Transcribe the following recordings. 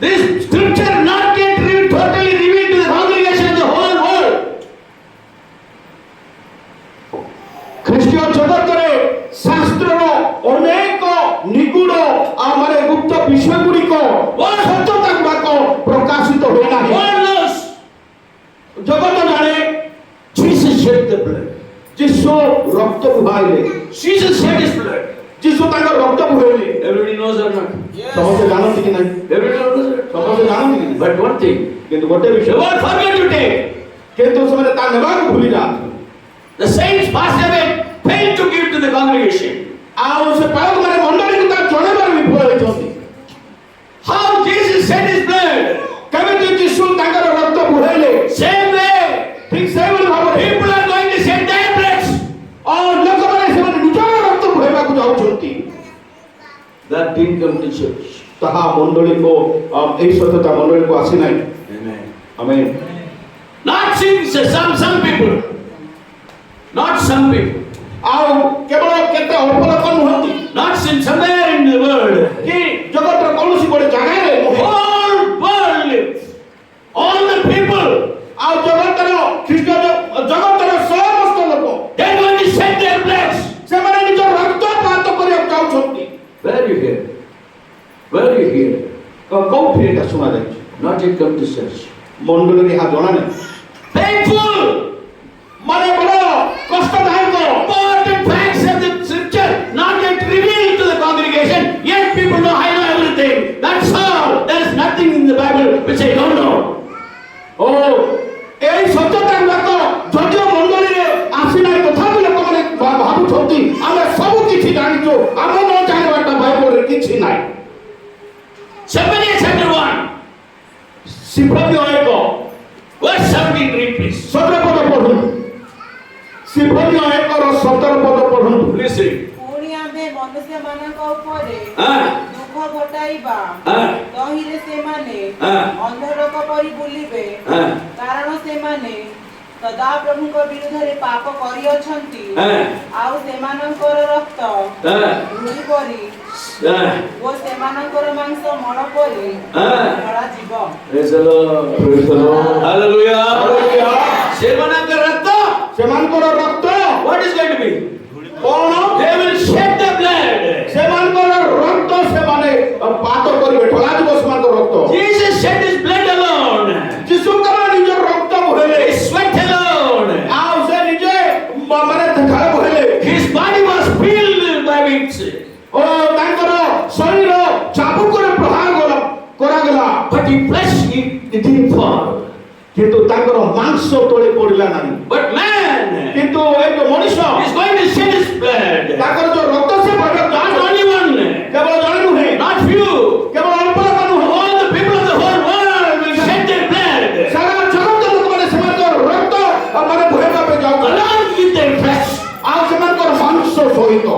This scripture not yet totally revealed to the congregation of the whole world. ଖ୍ରୀଷ୍ଟୀୟ ଜଗତରେ ଶାସ୍ତ୍ରର ଅନେକ ନିଗୁଡ ମାନେ ଗୁପ୍ତ ବିଷୟ ଗୁଡ଼ିକ ସତ୍ୟତା ଗୁଡାକ ପ୍ରକାଶିତ ହୋଇନାହିଁ। World knows. ଜଗତ ଜାଣେ Jesus shed the blood. ଯୀଶୁ ରକ୍ତ ବୁହାଇଲେ, Jesus shed his blood. ଯୀଶୁ ତାଙ୍କ ରକ୍ତ ବୁହାଇଲେ। Everybody knows or not? ସମସ୍ତେ ଜାଣନ୍ତି କି ନାହିଁ? Everybody knows it. ସମସ୍ତେ ଜାଣନ୍ତି କି ନାହିଁ? But one thing, କିନ୍ତୁ ଗୋଟେ they ବିଷୟ won't forget to take. କିନ୍ତୁ ସେମାନେ ତା ନେବାକୁ ଭୁଲି ଯାଆନ୍ତି। The saints passed away, failed to give to the congregation. ଆଉ ସେ ପାଳକମାନେ ମଣ୍ଡଳୀକୁ ତା ଜଣେଇବାରେ ବିଫଳ ହୋଇଛନ୍ତି। How Jesus shed his blood? କେମିତି ଯୀଶୁ ତାଙ୍କର ରକ୍ତ ବୁହାଇଲେ? Same way, ଠିକ ସେଇଭଳି ଭାବରେ people are going to shed their bloods. ଲୋକମାନେ ସେମାନେ ନିଜର ରକ୍ତ ବୁହାଇବାକୁ ଯାଉଛନ୍ତି। That didn't come to church. ତାହା ମଣ୍ଡଳୀକୁ ଏହି ସତ୍ୟତା ମଣ୍ଡଳୀକୁ ଆସିନାହିଁ। Amen. Amen. Not some people. Not some people. ଆଉ କେବଳ କେତେ ଅଳ୍ପ ଲୋକ ନୁହନ୍ତି Not somewhere in the world. କି ଜଗତର କୌଣସି ଗୋଟେ ଜାଗାରେ ନୁହେଁ। Whole world lives. All the people. ଆଉ ଜଗତର ଜଗତର ସମସ୍ତ ଲୋକ They're going to shed their bloods. ସେମାନେ ନିଜ ରକ୍ତପାତ କରିବାକୁ ଯାଉଛନ୍ତି। Where are you here? Where are you here? କୋଉଠି ଏଇଟା ଶୁଣାଯାଇଛି? Not yet come to church. ମଣ୍ଡଳୀରେ ଏହା ଜଣା ନାହିଁ। Painful. ମାନେ ବଡ଼ କଷ୍ଟଦାୟକ। Important facts of the scripture not yet revealed to the congregation. Yet people know I know everything. That's all. There is nothing in the Bible which I don't know. ଓ ଏଇ ସତ୍ୟତା ଗୁଡ଼ାକ ଯଦିଓ ମଣ୍ଡଳୀରେ ଆସିନାହିଁ ତଥାପି ଲୋକମାନେ ଭାବୁଛନ୍ତି ଆମେ ସବୁ କିଛି ଜାଣିଛୁ, ଆମେ ନ ଜାଣିବାଟା ବାଇବଲରେ କିଛି ନାହିଁ। Zephaniah chapter 1. Symphony 1 Verse 17 read please. 17 ପଦ ପଢ଼ନ୍ତୁ। ସିମ୍ଫୋନୀ 1ର 17 ପଦ ପଢ଼ନ୍ତୁ। Please read. ପୁଣି ଆମ୍ଭେ ମନୁଷ୍ୟମାନଙ୍କ ଉପରେ Ah. ଦୁଃଖ ଘଟାଇବା, Ah. ତହିଁରେ ସେମାନେ Ah. ଅନ୍ଧଲୋକ ପରି ବୁଲିବେ, Ah. କାରଣ ସେମାନେ ସଦାପ୍ରଭୁଙ୍କ ବିରୁଦ୍ଧରେ ପାପ କରିଅଛନ୍ତି, Ah. ଆଉ ସେମାନଙ୍କର ରକ୍ତ Ah. ଧୂଳି ପରି Ah. ଓ ସେମାନଙ୍କର ମାଂସ ମଳ ପରି Ah. ଢଳାଯିବ। Praise the Lord. Praise the Lord. Hallelujah. Hallelujah. ସେମାନଙ୍କର ରକ୍ତ. ସେମାନଙ୍କର ରକ୍ତ What is going to be? କଣ? They will shed the blood. ସେମାନଙ୍କର ରକ୍ତ ସେମାନେ ପାତ କରିବେ, ଢଳାଯିବ ସେମାନଙ୍କର ରକ୍ତ। Jesus shed his blood alone. ଯୀଶୁ କେବଳ ନିଜ ରକ୍ତ ବୁହାଇଲେ, His sweat alone. ଆଉ ସେ ନିଜେ ମାନେ ଝାଳ ବୁହାଇଲେ। His body was filled by whips. ଓ ତାଙ୍କର ଶରୀର ଚାବୁକରେ ପ୍ରହାର କରାଗଲା, But his flesh it didn't fall. କିନ୍ତୁ ତାଙ୍କର ମାଂସ ତଳେ ପଡ଼ିଲା ନାହିଁ। But man କିନ୍ତୁ ଏ ଯୋଉ ମଣିଷ is going to shed his blood. ତାଙ୍କର ଯୋଉ ରକ୍ତ ସେ ବହିବାକୁ Not ଯାଉଛନ୍ତି, only one, କେବଳ ଜଣେ ନୁହେଁ, not few. କେବଳ ଅଳ୍ପ ଲୋକ ନୁହେଁ, All the people of the whole world will shed their blood. ସାରା ଜଗତ ଲୋକମାନେ ସେମାନଙ୍କର ରକ୍ତ ମାନେ ବୁହାଇବା ପାଇଁ ଯାଉଛନ୍ତି, Along with their flesh. ଆଉ ସେମାନଙ୍କର ମାଂସ ସହିତ।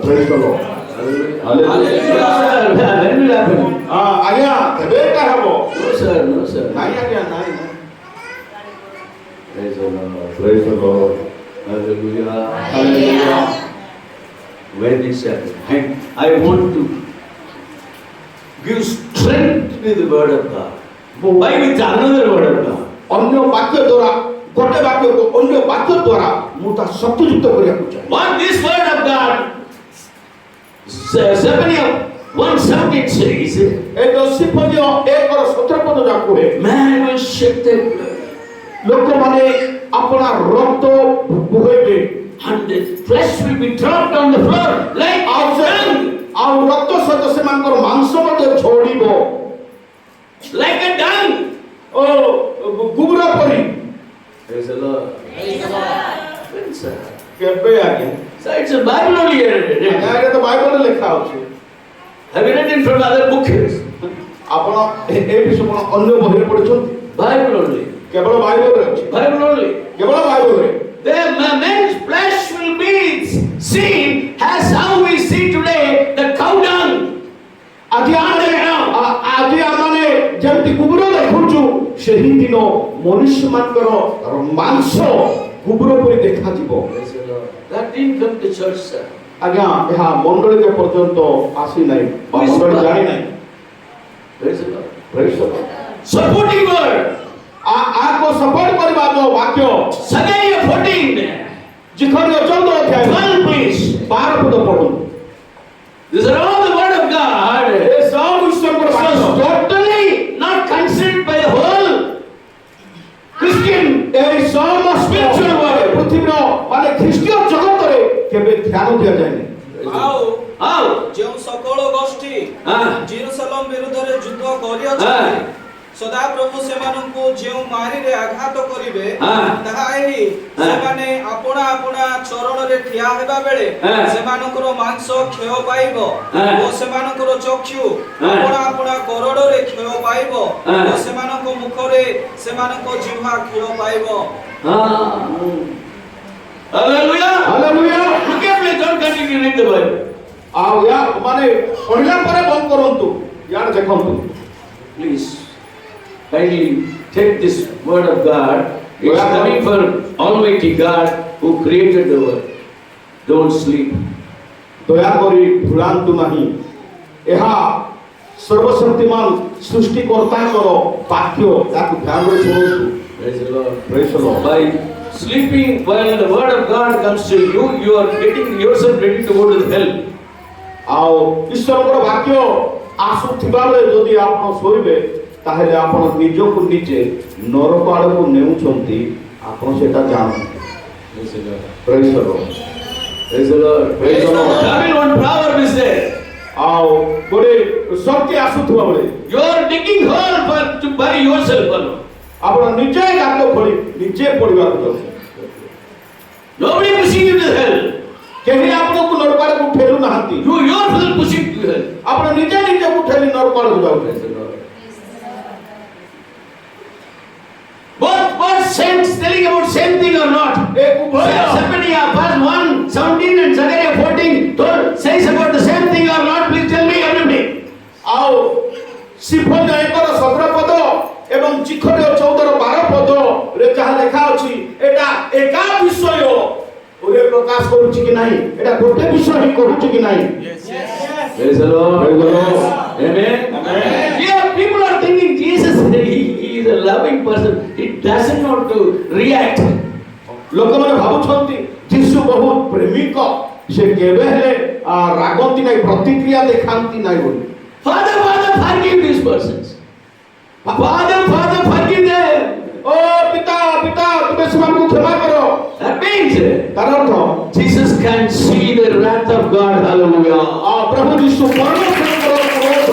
Praise the Lord. Hallelujah. When will happen? ଆଜ୍ଞା କେବେ ଏଟା ହବ? No sir, no sir. ନାଇଁ ଆଜ୍ଞା, ନାଇଁ ନାଇଁ। Praise the Lord. Praise the Lord. Hallelujah. Hallelujah. When this happens, I want to give strength to the word of God. Why with another word of God? ଅନ୍ୟ ବାକ୍ୟ ଦ୍ୱାରା ଗୋଟେ ବାକ୍ୟକୁ ଅନ୍ୟ ବାକ୍ୟ ଦ୍ୱାରା ମୁଁ ତା ଶକ୍ତିଯୁକ୍ତ କରିବାକୁ ଚାହେଁ। What this word of God, Zephaniah 1:17 says, ଏ ଯୋଉ ସିମ୍ଫୋନୀ 1ର 17 ପଦ ଯାକ କୁହେ, man will shed their blood, ଲୋକମାନେ ଆପଣା ରକ୍ତ ବୁହାଇବେ, and the flesh will be dropped on the floor like ଆଉ dung, ଆଉ ରକ୍ତ ସହିତ ସେମାନଙ୍କର ମାଂସ ମଧ୍ୟ ଝଡ଼ିବ, like a dung. ଓ ଗୁବୁର ପରି। Praise the Lord. When, sir? କେବେ ଆଜ୍ଞା? So it's a Bible only. ଆଜ୍ଞା ଏଇଟା ତ ବାଇବଲରେ ଲେଖା ଅଛି। Have you read it from other books? ଆପଣ ଏ ବିଷୟ କ'ଣ ଅନ୍ୟ ବହିରେ ପଢ଼ିଛନ୍ତି? Bible only. କେବଳ ବାଇବଲରେ ଅଛି, Bible only. କେବଳ ବାଇବଲରେ। The man's flesh will be seen as how we see today the cow dung. ଆଜି ଆମେ ଯେମିତି ଗୁବୁର ଦେଖୁଛୁ, ସେହି ଦିନ ମନୁଷ୍ୟମାନଙ୍କର ମାଂସ ଗୁବୁର ପରି ଦେଖାଯିବ। That didn't come to church, sir. ଆଜ୍ଞା ଏହା ମଣ୍ଡଳୀ ପର୍ଯ୍ୟନ୍ତ ଆସିନାହିଁ, ମଣ୍ଡଳୀ ଜାଣିନାହିଁ। Praise the Lord. Praise the Lord. Supporting word. आपको सपोर्ट करवा दो वाक्य Haggai 14. जिखरियो 14 अध्याय 12 please. 12 पद पढो These are all the word of God. ये सब ईश्वर को It was वाक्य totally not considered by the whole Christian. ए सब Spiritual word. पृथ्वीर माने ख्रीष्टीय जगत रे केबे ध्यान दिया जाय ଆଉ How? ଯେଉଁ ସକଳ ଗୋଷ୍ଠୀ Ah. ଜେରୁସାଲେମ ବିରୁଦ୍ଧରେ ଯୁଦ୍ଧ କରିଅଛନ୍ତି ସଦାପ୍ରଭୁ ସେମାନଙ୍କୁ ଯେଉଁ ମାରିରେ ଆଘାତ କରିବେ Ah. ତାହା ଏହି ସେମାନେ ଆପଣା ଆପଣା ଚରଣରେ ଠିଆ ହେବା ବେଳେ Ah. ସେମାନଙ୍କର ମାଂସ କ୍ଷୟ ପାଇବ Ah. ଓ ସେମାନଙ୍କର ଚକ୍ଷୁ Ah. ଆପଣା ଆପଣା କରଡ଼ରେ କ୍ଷୟ ପାଇବ Ah. ଓ ସେମାନଙ୍କ ମୁଖରେ ସେମାନଙ୍କ ଜିହ୍ବା କ୍ଷୟ ପାଇବ। Hallelujah. Hallelujah Look at me, don't continue to read the Bible. ଆଉ या माने पढिला परे बंद करंतु यार देखंतु Please, kindly take this word of God. It's coming from Almighty God who created the world. Don't sleep. दया करी भुलांतु नहीं ଏହା सर्वशक्तिमान सृष्टिकर्ताଙ୍କର ବାକ୍ୟ ତାକୁ ଧ୍ୟାନରେ ଶୁଣନ୍ତୁ Praise the Lord. Praise the Lord. By sleeping while the word of God comes to you, you are getting yourself ready to go to the hell. ଆଉ ଈଶ୍ୱରଙ୍କର ବାକ୍ୟ ଆସୁଥିବା ବେଳେ ଯଦି ଆପଣ ଶୋଇବେ ତାହେଲେ ଆପଣ ନିଜକୁ ନିଜେ ନରକ ଆଡ଼କୁ ନେଉଛନ୍ତି ଆପଣ ସେଟା ଜାଣନ୍ତି Praise the Lord. Praise the Lord. Praise the Lord. Praise the Lord. Tamil one proverb is there. ଆଉ ଗୋଟେ ଶକ୍ତି ଆସୁଥିବା ବେଳେ You are digging hole for to bury yourself alone. ଆପଣ ନିଜେ ଗାତ ଖୋଳି ନିଜେ ପଡ଼ିବାକୁ ଯାଉଛନ୍ତି Nobody pushing you to hell. କେହି ଆପଣଙ୍କୁ ନରକ ଆଡ଼କୁ ଠେଲୁ ନାହାନ୍ତି You yourself pushing to hell. ଆପଣ ନିଜେ ନିଜକୁ ଠେଲି ନରକ ଆଡ଼କୁ ଯାଉଛନ୍ତି Praise the Lord. Both saints telling about same thing or not? ଏ ଉଭୟ Zephaniah verse 1, 17 and Zechariah 14 says about the same thing or not? Please tell me everybody. ଆଉ ସିଫୋନ୍ୟଙ୍କର 17 ପଦ ଏବଂ ଜିଖରିୟ 14 12 ପଦରେ ଯାହା ଲେଖା ଅଛି ଏଟା ଏକା ବିଷୟ ଓରେ ପ୍ରକାଶ କରୁଛି କି ନାହିଁ ଏଟା ଗୋଟେ ବିଷୟ ହିଁ କରୁଛି କି ନାହିଁ Praise the Lord. Praise the Lord. Amen. Amen. Yeah, people are thinking Jesus, he is a loving person. He doesn't know to react. ଲୋକମାନେ ଭାବୁଛନ୍ତି ଯୀଶୁ ବହୁତ ପ୍ରେମିକ ସେ କେବେ ହେଲେ ରାଗନ୍ତି ନାହିଁ ପ୍ରତିକ୍ରିୟା ଦେଖାନ୍ତି ନାହିଁ ବୋଲି Father, forgive these persons. Father, forgive them. ଓ ପିତା ପିତା ତୁମେ ସେମାନଙ୍କୁ କ୍ଷମା କର That means ତାର ଅର୍ଥ Jesus can see the wrath of God. Hallelujah. ପ୍ରଭୁ ଯୀଶୁ ପରମେଶ୍ୱରଙ୍କର କ୍ରୋଧ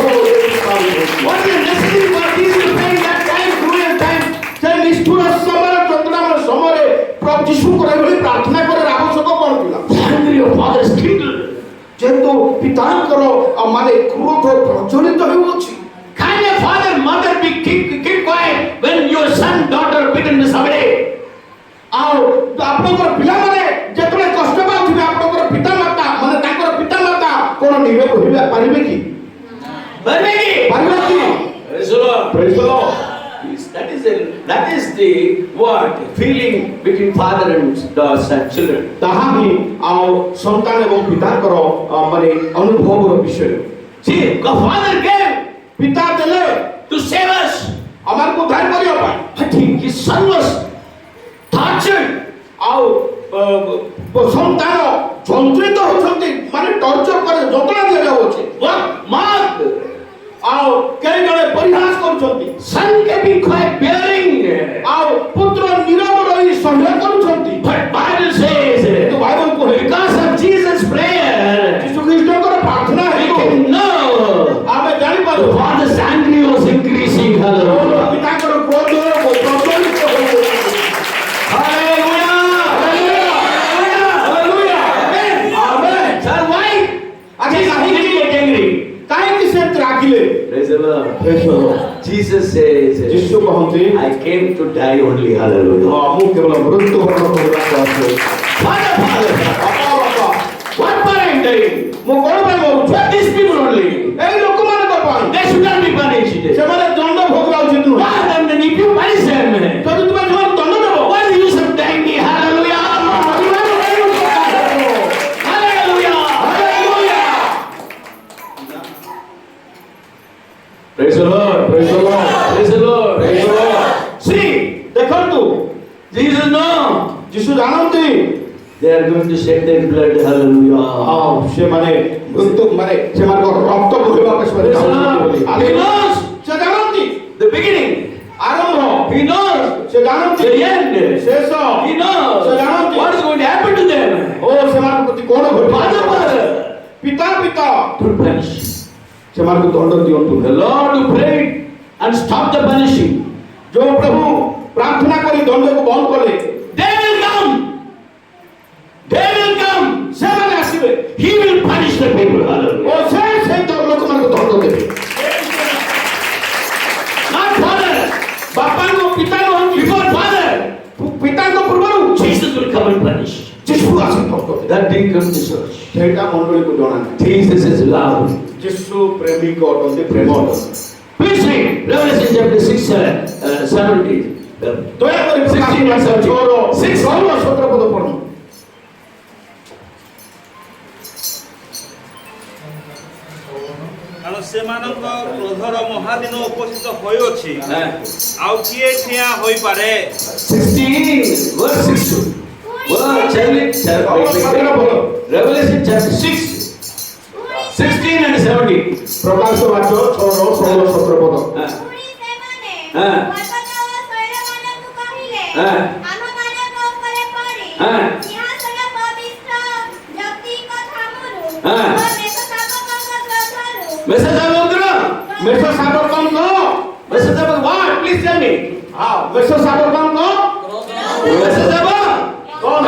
What is necessary for Jesus to pay that time, cruel time? ସେ ନିଷ୍ଠୁର ସମୟରେ ଯନ୍ତ୍ରଣାର ସମୟରେ ପ୍ରଭୁ ଯୀଶୁଙ୍କର ଏଭଳି ପ୍ରାର୍ଥନା କରିବାର ଆବଶ୍ୟକ କ'ଣ ଥିଲା The anger of Father is kindled. ଯେହେତୁ ପିତାଙ୍କର ମାନେ କ୍ରୋଧ ପ୍ରଜ୍ୱଳିତ ହେଉଅଛି Can a father, mother be keep quiet when your son, daughter begin to submit? ଆଉ ଆପଣଙ୍କର ପିଲାମାନେ ଯେତେବେଳେ କଷ୍ଟ ପାଉଥିବେ ଆପଣଙ୍କର ପିତାମାତା ମାନେ ତାଙ୍କର ପିତାମାତା କ'ଣ ନିରବ ହୋଇ ପାରିବେ କି ପାରିବେ କି Praise the Lord. Praise the Lord. That is the what feeling between father and children. ତାହା ହିଁ ଆଉ ସନ୍ତାନ ଏବଂ ପିତାଙ୍କର ମାନେ ଅନୁଭବର ବିଷୟ See, the father gave ପିତା ଦେଲେ to save us. ଆମକୁ ଉଦ୍ଧାର କରିବା ପାଇଁ But his son was tortured. ଆଉ ସନ୍ତାନ ଯନ୍ତ୍ରିତ ହେଉଛନ୍ତି ମାନେ ଟର୍ଚର করে ଯନ୍ତ୍ରଣା ଦିଆଯାଉଅଛି What mocked? ଆଉ କେହି ଜଣେ ପରିହାସ କରୁଛନ୍ତି Son keeping quiet, bearing. ଆଉ ପୁତ୍ର ନୀରବ ରହି ସହ୍ୟ କରୁଛନ୍ତି But Bible says, କିନ୍ତୁ ବାଇବଲ କହେ because of Jesus' prayer, ଯୀଶୁ ଖ୍ରୀଷ୍ଟଙ୍କର ପ୍ରାର୍ଥନା we ହେତୁ can know ଆମେ ଜାଣିପାରୁ the father's anger was increasing. Hallelujah. ପିତାଙ୍କର କ୍ରୋଧ ପ୍ରଜ୍ୱଳିତ ହେଉଅଛି Hallelujah. Hallelujah amen Sir, why? ଆଜି Jesus କାହିଁକି didn't get angry. କାହିଁକି ସେ ରାଗିଲେ Praise the Lord. Praise the Lord. Jesus says, ଯୀଶୁ କହନ୍ତି I came to die only. Hallelujah. ମୁଁ କେବଳ ମୃତ୍ୟୁବରଣ କରିବାକୁ ଆସିଛି Father, ବାପା ବାପା what for I'm dying? ମୁଁ କ'ଣ ପାଇଁ ମରୁଛି For these people only. ଏଇ ଲୋକମାନଙ୍କ ପାଇଁ They should not be punished. ସେମାନେ ଦଣ୍ଡ ଭୋଗିବା ଉଚିତ ନୁହେଁ Why then if you punish them? ଯଦି ତୁମେ ସେମାନଙ୍କୁ ଦଣ୍ଡ ଦେବ What is the use of dying? Hallelujah. Hallelujah. Praise the Lord. Praise the Lord. Praise the Lord. Praise the Lord. See, ଦେଖନ୍ତୁ Jesus know. ଯୀଶୁ ଜାଣନ୍ତି They are going to shed their blood. Hallelujah. ସେମାନେ ମୃତ୍ୟୁ ମାନେ ସେମାନଙ୍କ ରକ୍ତ ବୋହିବାକୁ ସେମାନେ Praise the ଚାହୁଁଛନ୍ତି Lord. ବୋଲି। He knows ସେ ଜାଣନ୍ତି the beginning. ଆରମ୍ଭ, He knows ସେ ଜାଣନ୍ତି the end. ଶେଷ, He knows ସେ ଜାଣନ୍ତି what is going to happen to them. ଓ ସେମାନଙ୍କ ପ୍ରତି କଣ Father, ଘଟିବ। Father, ପିତା ପିତା to punish. ସେମାନଙ୍କୁ ଦଣ୍ଡ ଦିଅନ୍ତୁ। The Lord who prayed and stopped the punishing. ଯୋଉ ପ୍ରଭୁ ପ୍ରାର୍ଥନା କରି ଦଣ୍ଡକୁ ବନ୍ଦ କଲେ They will come. They will come. ସେମାନେ ଆସିବେ He will punish the people. O Hallelujah. ସେ ଲୋକମାନଙ୍କୁ ଦଣ୍ଡ ଦେବେ। Not Father. ବାପାଙ୍କ ପିତା ନୁହନ୍ତି, Before Father, ପିତାଙ୍କ ପୂର୍ବରୁ Jesus will come and punish. ଯୀଶୁ ଆସି ଦଣ୍ଡ ଦେବେ। That didn't come to church. ସେଇଟା ମଣ୍ଡଳୀକୁ ଜଣା ନାହିଁ। Jesus is love. ଯୀଶୁ ପ୍ରେମିକ ଅଟନ୍ତି, ପ୍ରେମ ଅଟନ୍ତି। Please read Revelation chapter 6, 17. ଦୟାକରି 16 and 17. 17 ପଦ ପଢ଼ନ୍ତୁ। କାରଣ ସେମାନଙ୍କ କ୍ରୋଧର ମହାଦିନ ଉପସ୍ଥିତ ହୋଇଅଛି, ଆଉ କିଏ ଠିଆ ହୋଇପାରେ? 16, verse 6. Revelation chapter 6, 16 and 17. ପ୍ରକାଶ ବାକ୍ୟ 6 16 17 ପଦ। ପୁଣି ସେମାନେ ହଁ। ପର୍ବତ ଓ ଶୈଳମାନଙ୍କୁ କହିଲେ, ହଁ। ଆମମାନଙ୍କ ଉପରେ ପଡ଼ି ହଁ। ସିଂହାସନ ପବିତ୍ର ଯୌତିକ ଥାମରୁ ହଁ। ଓ ମେଷଶାବକଙ୍କ କ୍ରୋଧରୁ Message Mesha ଶାବକଙ୍କ what? Please tell me. Mesha ଶାବକଙ୍କ Message କଣ?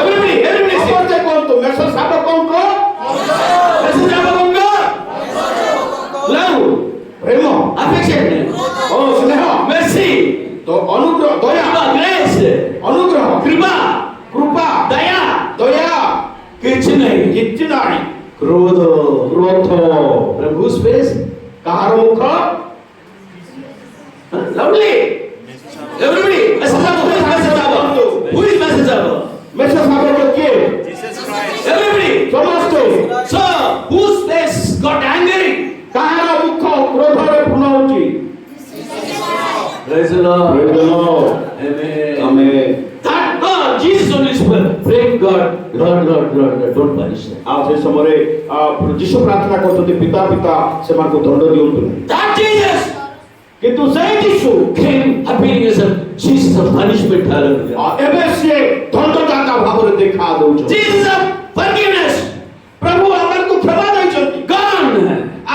Everybody say. ସମସ୍ତେ କୁହନ୍ତୁ ମେଷ ଶାବକଙ୍କ Message love, ପ୍ରେମ affection, ଓ ସ୍ନେହ mercy, ତ ଅନୁଗ୍ରହ ଦୟା grace, ଅନୁଗ୍ରହ kripa, କୃପା daya, ଦୟା କିଛି ନାହିଁ। କିଛି ନାହିଁ। କ୍ରୋଧ, କ୍ରୋଧ from whose face? କାହାର ମୁଖ? Loudly. Everybody. Message who is message? ମେଷ ଶାବକ କିଏ? Jesus Christ. Everybody. ସମସ୍ତେ। So, whose face got angry? କାହାର ମୁଖ କ୍ରୋଧରେ ପୂର୍ଣ୍ଣ ହଉଛି? Praise the Lord. Praise the Lord. Amen. Amen. That God, Jesus only spoke. Pray God, Lord, don't punish them. ଆଉ ସେ ସମୟରେ ଯୀଶୁ ପ୍ରାର୍ଥନା କରୁଛନ୍ତି ପିତା ପିତା ସେମାନଙ୍କୁ ଦଣ୍ଡ ଦିଅନ୍ତୁ ନାହିଁ। That Jesus କିନ୍ତୁ ସେଇ ଯୀଶୁ came appearing as a Jesus of punishment. Hallelujah. ଏବେ ସିଏ ଦଣ୍ଡଦାତା ଭାବରେ ଦେଖା ଦଉଛନ୍ତି। Jesus of forgiveness. ପ୍ରଭୁ ଆମକୁ କ୍ଷମା ଦେଇଛନ୍ତି। Gone.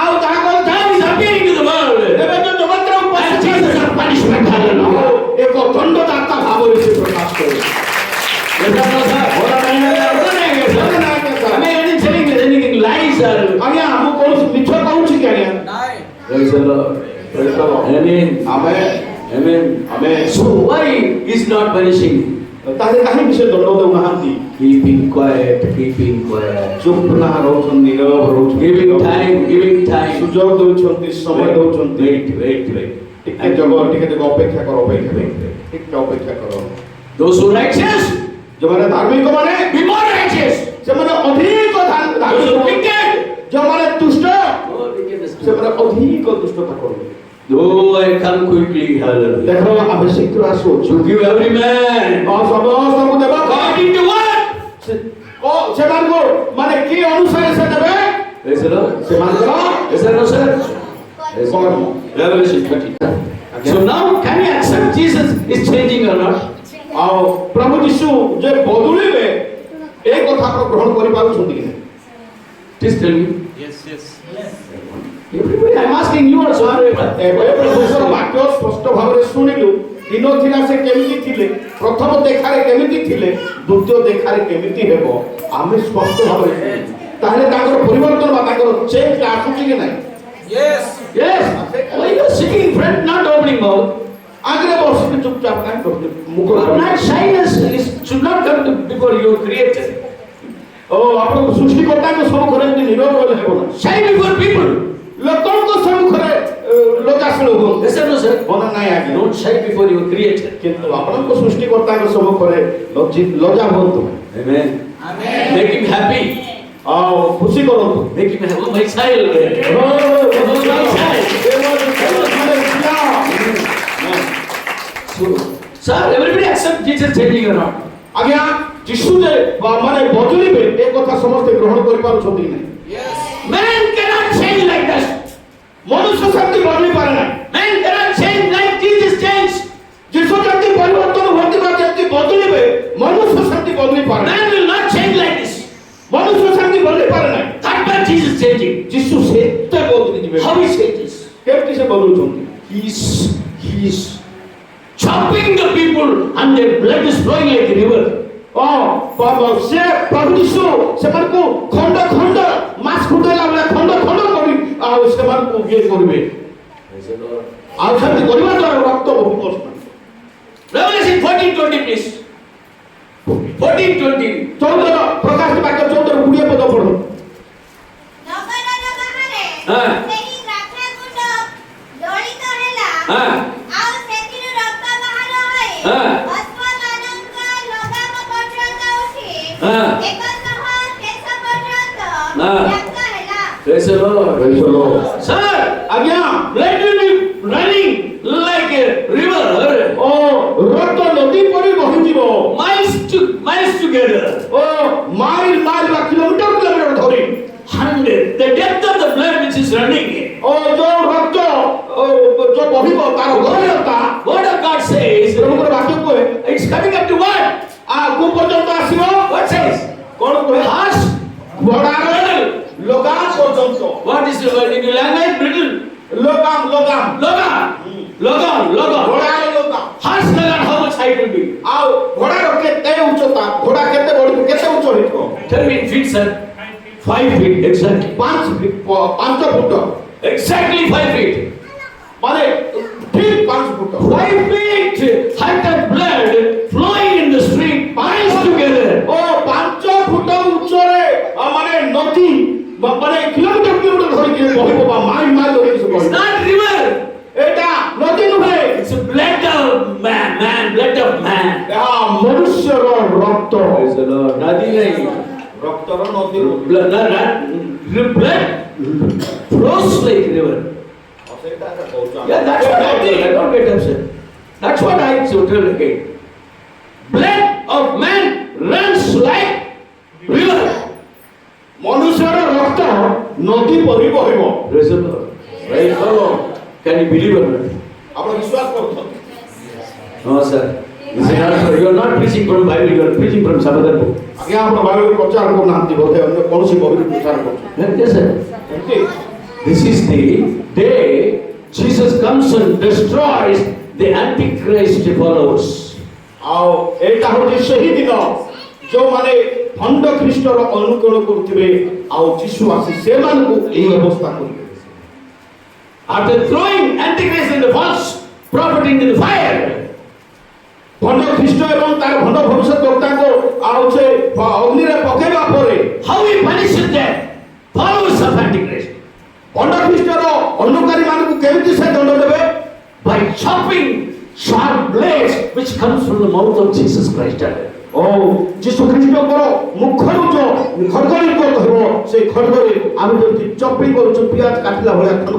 ଆଉ ତାଙ୍କର Time is appearing to the world. ଏବେ ଯୋଉ ଜଗତର And Jesus of punishment. Hallelujah. ଏକ ଦଣ୍ଡଦାତା ଭାବରେ ସେ ପ୍ରକାଶ କରେ। Yes, sir, no, sir. Hold on, I mean, anything lies are. ଆଜ୍ଞା ମୁଁ କୌଣସି ମିଛ କହୁଛି କି ଆଜ୍ଞା? Praise the Lord. Praise the Lord. Amen. Amen. Amen. Amen. So why is not punishing? ତାହେଲେ କାହିଁକି ସେ ଦଣ୍ଡ ଦେଉନାହାନ୍ତି? Keeping quiet, keeping quiet. ଚୁପ୍ ନା ରହୁଛନ୍ତି, ନୀରବ ରହୁଛନ୍ତି, Giving time. ସୁଯୋଗ ଦଉଛନ୍ତି, ସମୟ ଦଉଛନ୍ତି। Wait. ଟିକେ ଜଗ ଅପେକ୍ଷା କର, ଟିକେ ଅପେକ୍ଷା କର। Those who are righteous, ଯେଉଁମାନେ ଧାର୍ମିକ ମାନେ be more righteous. ସେମାନେ ଅଧିକ Those who ଧାର୍ମିକ, are wicked, ଯେଉଁମାନେ ଦୁଷ୍ଟ more wickedness. ସେମାନେ ଅଧିକ ଦୁଷ୍ଟତା କରନ୍ତି। Though I come quickly, hallelujah. ଦେଖ ଆମେ ଶୀଘ୍ର ଆସୁଅଛୁ। To give every man ସମସ୍ତଙ୍କୁ ଦେବା according to what? ସେମାନଙ୍କୁ ମାନେ କି ଅନୁସାରେ ସେ ଦେବେ? Praise the Lord. ସେମାନଙ୍କର Is that no, sir? Yes, କର୍ମ। Revelation 20. So now, can you accept Jesus is changing or not? ଆଉ ପ୍ରଭୁ ଯୀଶୁ ଯେ ବଦଳିବେ ଏ କଥାକୁ ଗ୍ରହଣ କରିପାରୁଛନ୍ତି କି ନାହିଁ? Please tell me. Yes. Everybody, I'm asking you also. ଏବେ ପ୍ରଭୁଙ୍କର ବାକ୍ୟ ସ୍ପଷ୍ଟ ଭାବରେ ଶୁଣିଲୁ। ଦିନ ଥିଲା ସେ କେମିତି ଥିଲେ, ପ୍ରଥମ ଦେଖାରେ କେମିତି ଥିଲେ, ଦ୍ୱିତୀୟ ଦେଖାରେ କେମିତି ହେବ ଆମେ ସ୍ପଷ୍ଟ ଭାବରେ ଶୁଣିଲୁ। ତାହେଲେ ତାଙ୍କର ପରିବର୍ତ୍ତନ ବା ତାଙ୍କର ଚେଞ୍ଜ ଆସୁଛି କି ନାହିଁ? Yes. Yes. Why you are sitting in front, not opening mouth? ଆଗରେ ବସିକି ଚୁପଚାପ କାହିଁ କରୁଛନ୍ତି? ମୁଖ Not shyness should not come before you created. ଓ ଆପଣଙ୍କ ସୃଷ୍ଟିକର୍ତ୍ତାଙ୍କ ସମ୍ମୁଖରେ ଏମିତି ନୀରବ ରହିଲେ ହେବ ନା? Shy before people. ଲୋକଙ୍କ ସମ୍ମୁଖରେ ଲଜ୍ଜାଶୀଳ ହୁଅନ୍ତୁ। Yes or no, sir? ମନା ନାହିଁ ଆଜ୍ଞା। Don't shy before you created. କିନ୍ତୁ ଆପଣଙ୍କ ସୃଷ୍ଟିକର୍ତ୍ତାଙ୍କ ସମ୍ମୁଖରେ ଲଜ୍ଜା ହୁଅନ୍ତୁ। Amen. Make him happy. ଆଉ ଖୁସି କରନ୍ତୁ। Make him happy. Oh, my child. O, Oh, my child. ଏ ମୋ Sir, everybody accept Jesus changing or not? ଆଜ୍ଞା ଯୀଶୁ ଯେ ମାନେ ବଦଳିବେ ଏ କଥା ସମସ୍ତେ ଗ୍ରହଣ କରିପାରୁଛନ୍ତି କି ନାହିଁ? Yes. Man cannot change like that. ମନୁଷ୍ୟ ସେମିତି ବଦଳି ପାରେ ନାହିଁ। Man cannot change like Jesus changed. ଯୀଶୁ ଯେମିତି ପରିବର୍ତ୍ତନ ହୁଅନ୍ତି ବା ଯେମିତି ବଦଳିବେ ମନୁଷ୍ୟ ସେମିତି ବଦଳି ପାରେ ନାହିଁ। Man will not change like this. ମନୁଷ୍ୟ ସେମିତି ବଦଳି ପାରେ ନାହିଁ। That man Jesus changing. ଯୀଶୁ ସେତେ ବଦଳି ଯିବେ। How he changes? କେମିତି ସେ ବଦଳୁଛନ୍ତି? He is chopping the people and their blood is flowing like a river. ସେ ପ୍ରଭୁ ଯୀଶୁ ସେମାନଙ୍କୁ ଖଣ୍ଡ ଖଣ୍ଡ ମାସ ଫୁଟେଇଲା ବେଳେ ଖଣ୍ଡ ଖଣ୍ଡ କରି ଆଉ ସେମାନଙ୍କୁ ଇଏ କରିବେ। ଆଉ ସେମିତି କରିବା ଦ୍ୱାରା ରକ୍ତ ବହୁ କଷ୍ଟ। Revelation 14:20 please. 14:20. 14 ପ୍ରକାଶ ବାକ୍ୟ 14 20 ପଦ ପଢୁ। ନଗରର ବାହାରେ ହଁ। ସେହି ଦ୍ରାକ୍ଷାକୁଣ୍ଡ ଦଳିତ ହେଲା। ହଁ। ଆଉ ସେଥିରୁ ରକ୍ତ ବାହାର ହୋଇ ହଁ। ଅଶ୍ୱମାନଙ୍କ ଲଗାମ ପର୍ଯ୍ୟନ୍ତ ଉଠି ହଁ। 100 କେଶ ପର୍ଯ୍ୟନ୍ତ ହଁ। ବ୍ୟାପ୍ତ ହେଲା। Praise the Lord. Sir, ଆଜ୍ଞା blood will be running like a river. ରକ୍ତ ନଦୀ ପରି ବହିଯିବ। Miles together. ମାଇଲ ମାଇଲ ବା କିଲୋମିଟର କିଲୋମିଟର ଧରି। And the depth of the blood which is running. ଯୋଉ ରକ୍ତ ଯୋଉ ବହିବ ତାର ଗଭୀରତା Word of God says, ପ୍ରଭୁଙ୍କର ବାକ୍ୟ କୁହେ it's coming up to what? କୋଉ ପର୍ଯ୍ୟନ୍ତ ଆସିବ? What says? କଣ କୁହେ? Harsh. ଭଡାର ଲଗାମ ପର୍ଯ୍ୟନ୍ତ। What is the word in your language? Brittle. ଲଗାମ ଲଗାମ Logan. ଭଡାର ଲଗାମ। Harsh Logan, how much height will be? ଆଉ ଭଡାର କେତେ ଉଚ୍ଚତା? ଭଡା କେତେ ବଢିବ? କେତେ ଉଚ୍ଚ ହେଇଥିବ? Tell me in feet, sir. 5 feet, exactly. 5 foot. Exactly 5 feet. ମାନେ ଠିକ 5 foot. 5 feet height of blood flowing in the street, miles together. 5 foot ଉଚ୍ଚରେ ମାନେ ନଦୀ ମାନେ କିଲୋମିଟର କିଲୋମିଟର ଧରିକି ବହିବ ବା ମାଇଲ ମାଇଲ ଧରିକି ସେ It's ବହିବ। not river. ଏଇଟା ନଦୀ ନୁହେଁ। It's a blood of blood of man. ଏହା ମନୁଷ୍ୟର ରକ୍ତ। Praise the Lord. Nadi nahi. ରକ୍ତର ନଦୀରୁ Blood flows like river. Yeah, that's what I think. Don't get upset. That's what I tell again. Blood of man runs like river. ମନୁଷ୍ୟର ରକ୍ତ ନଦୀ ପରି ବହିବ। Praise the Lord. Praise the Lord. Can you believe or not? ଆପଣ ବିଶ୍ୱାସ କରୁଛନ୍ତି? No, sir. You are not preaching from Bible. You are preaching from some other book. ଆଜ୍ଞା ଆପଣ ବାଇବେଲ ପ୍ରଚାର କରୁନାହାନ୍ତି ବୋଧେ ଅନ୍ୟ କୌଣସି ବହିରୁ ପ୍ରଚାର କରୁଛନ୍ତି। Yes, sir. ଏମିତି This is the day Jesus comes and destroys the Antichrist followers. ଆଉ ଏଇଟା ହେଉଛି ସେହି ଦିନ ଯେଉଁମାନେ ଖଣ୍ଡ ଖ୍ରୀଷ୍ଟର ଅନୁକରଣ କରୁଥିବେ ଆଉ ଯୀଶୁ ଆସି ସେମାନଙ୍କୁ ଏହି ଅବସ୍ଥା କରିବେ। After throwing Antichrist and the false prophet into the fire, ଖଣ୍ଡ ଖ୍ରୀଷ୍ଟ ଏବଂ ତାର ଖଣ୍ଡ ଭବିଷ୍ୟତ ବକ୍ତାଙ୍କୁ ଆଉ ସେ ଅଗ୍ନିରେ ପକେଇବା ପରେ how he punishes them? Followers of Antichrist. ଖଣ୍ଡ ଖ୍ରୀଷ୍ଟର ଅନୁକାରୀ ମାନଙ୍କୁ କେମିତି ସେ ଦଣ୍ଡ ଦେବେ? By chopping sharp blades which comes from the mouth of Jesus Christ. ଓ ଯୀଶୁ ଖ୍ରୀଷ୍ଟଙ୍କର ମୁଖରୁ ଯୋଉ ଖଡ୍ଗ ନିର୍ଗତ ହେବ ସେଇ ଖଡ୍ଗରେ ଆମେ ଯେମିତି ଚପି କରୁଛୁ ପିଆଜ କାଟିଲା ଭଳିଆ ଖଣ୍ଡ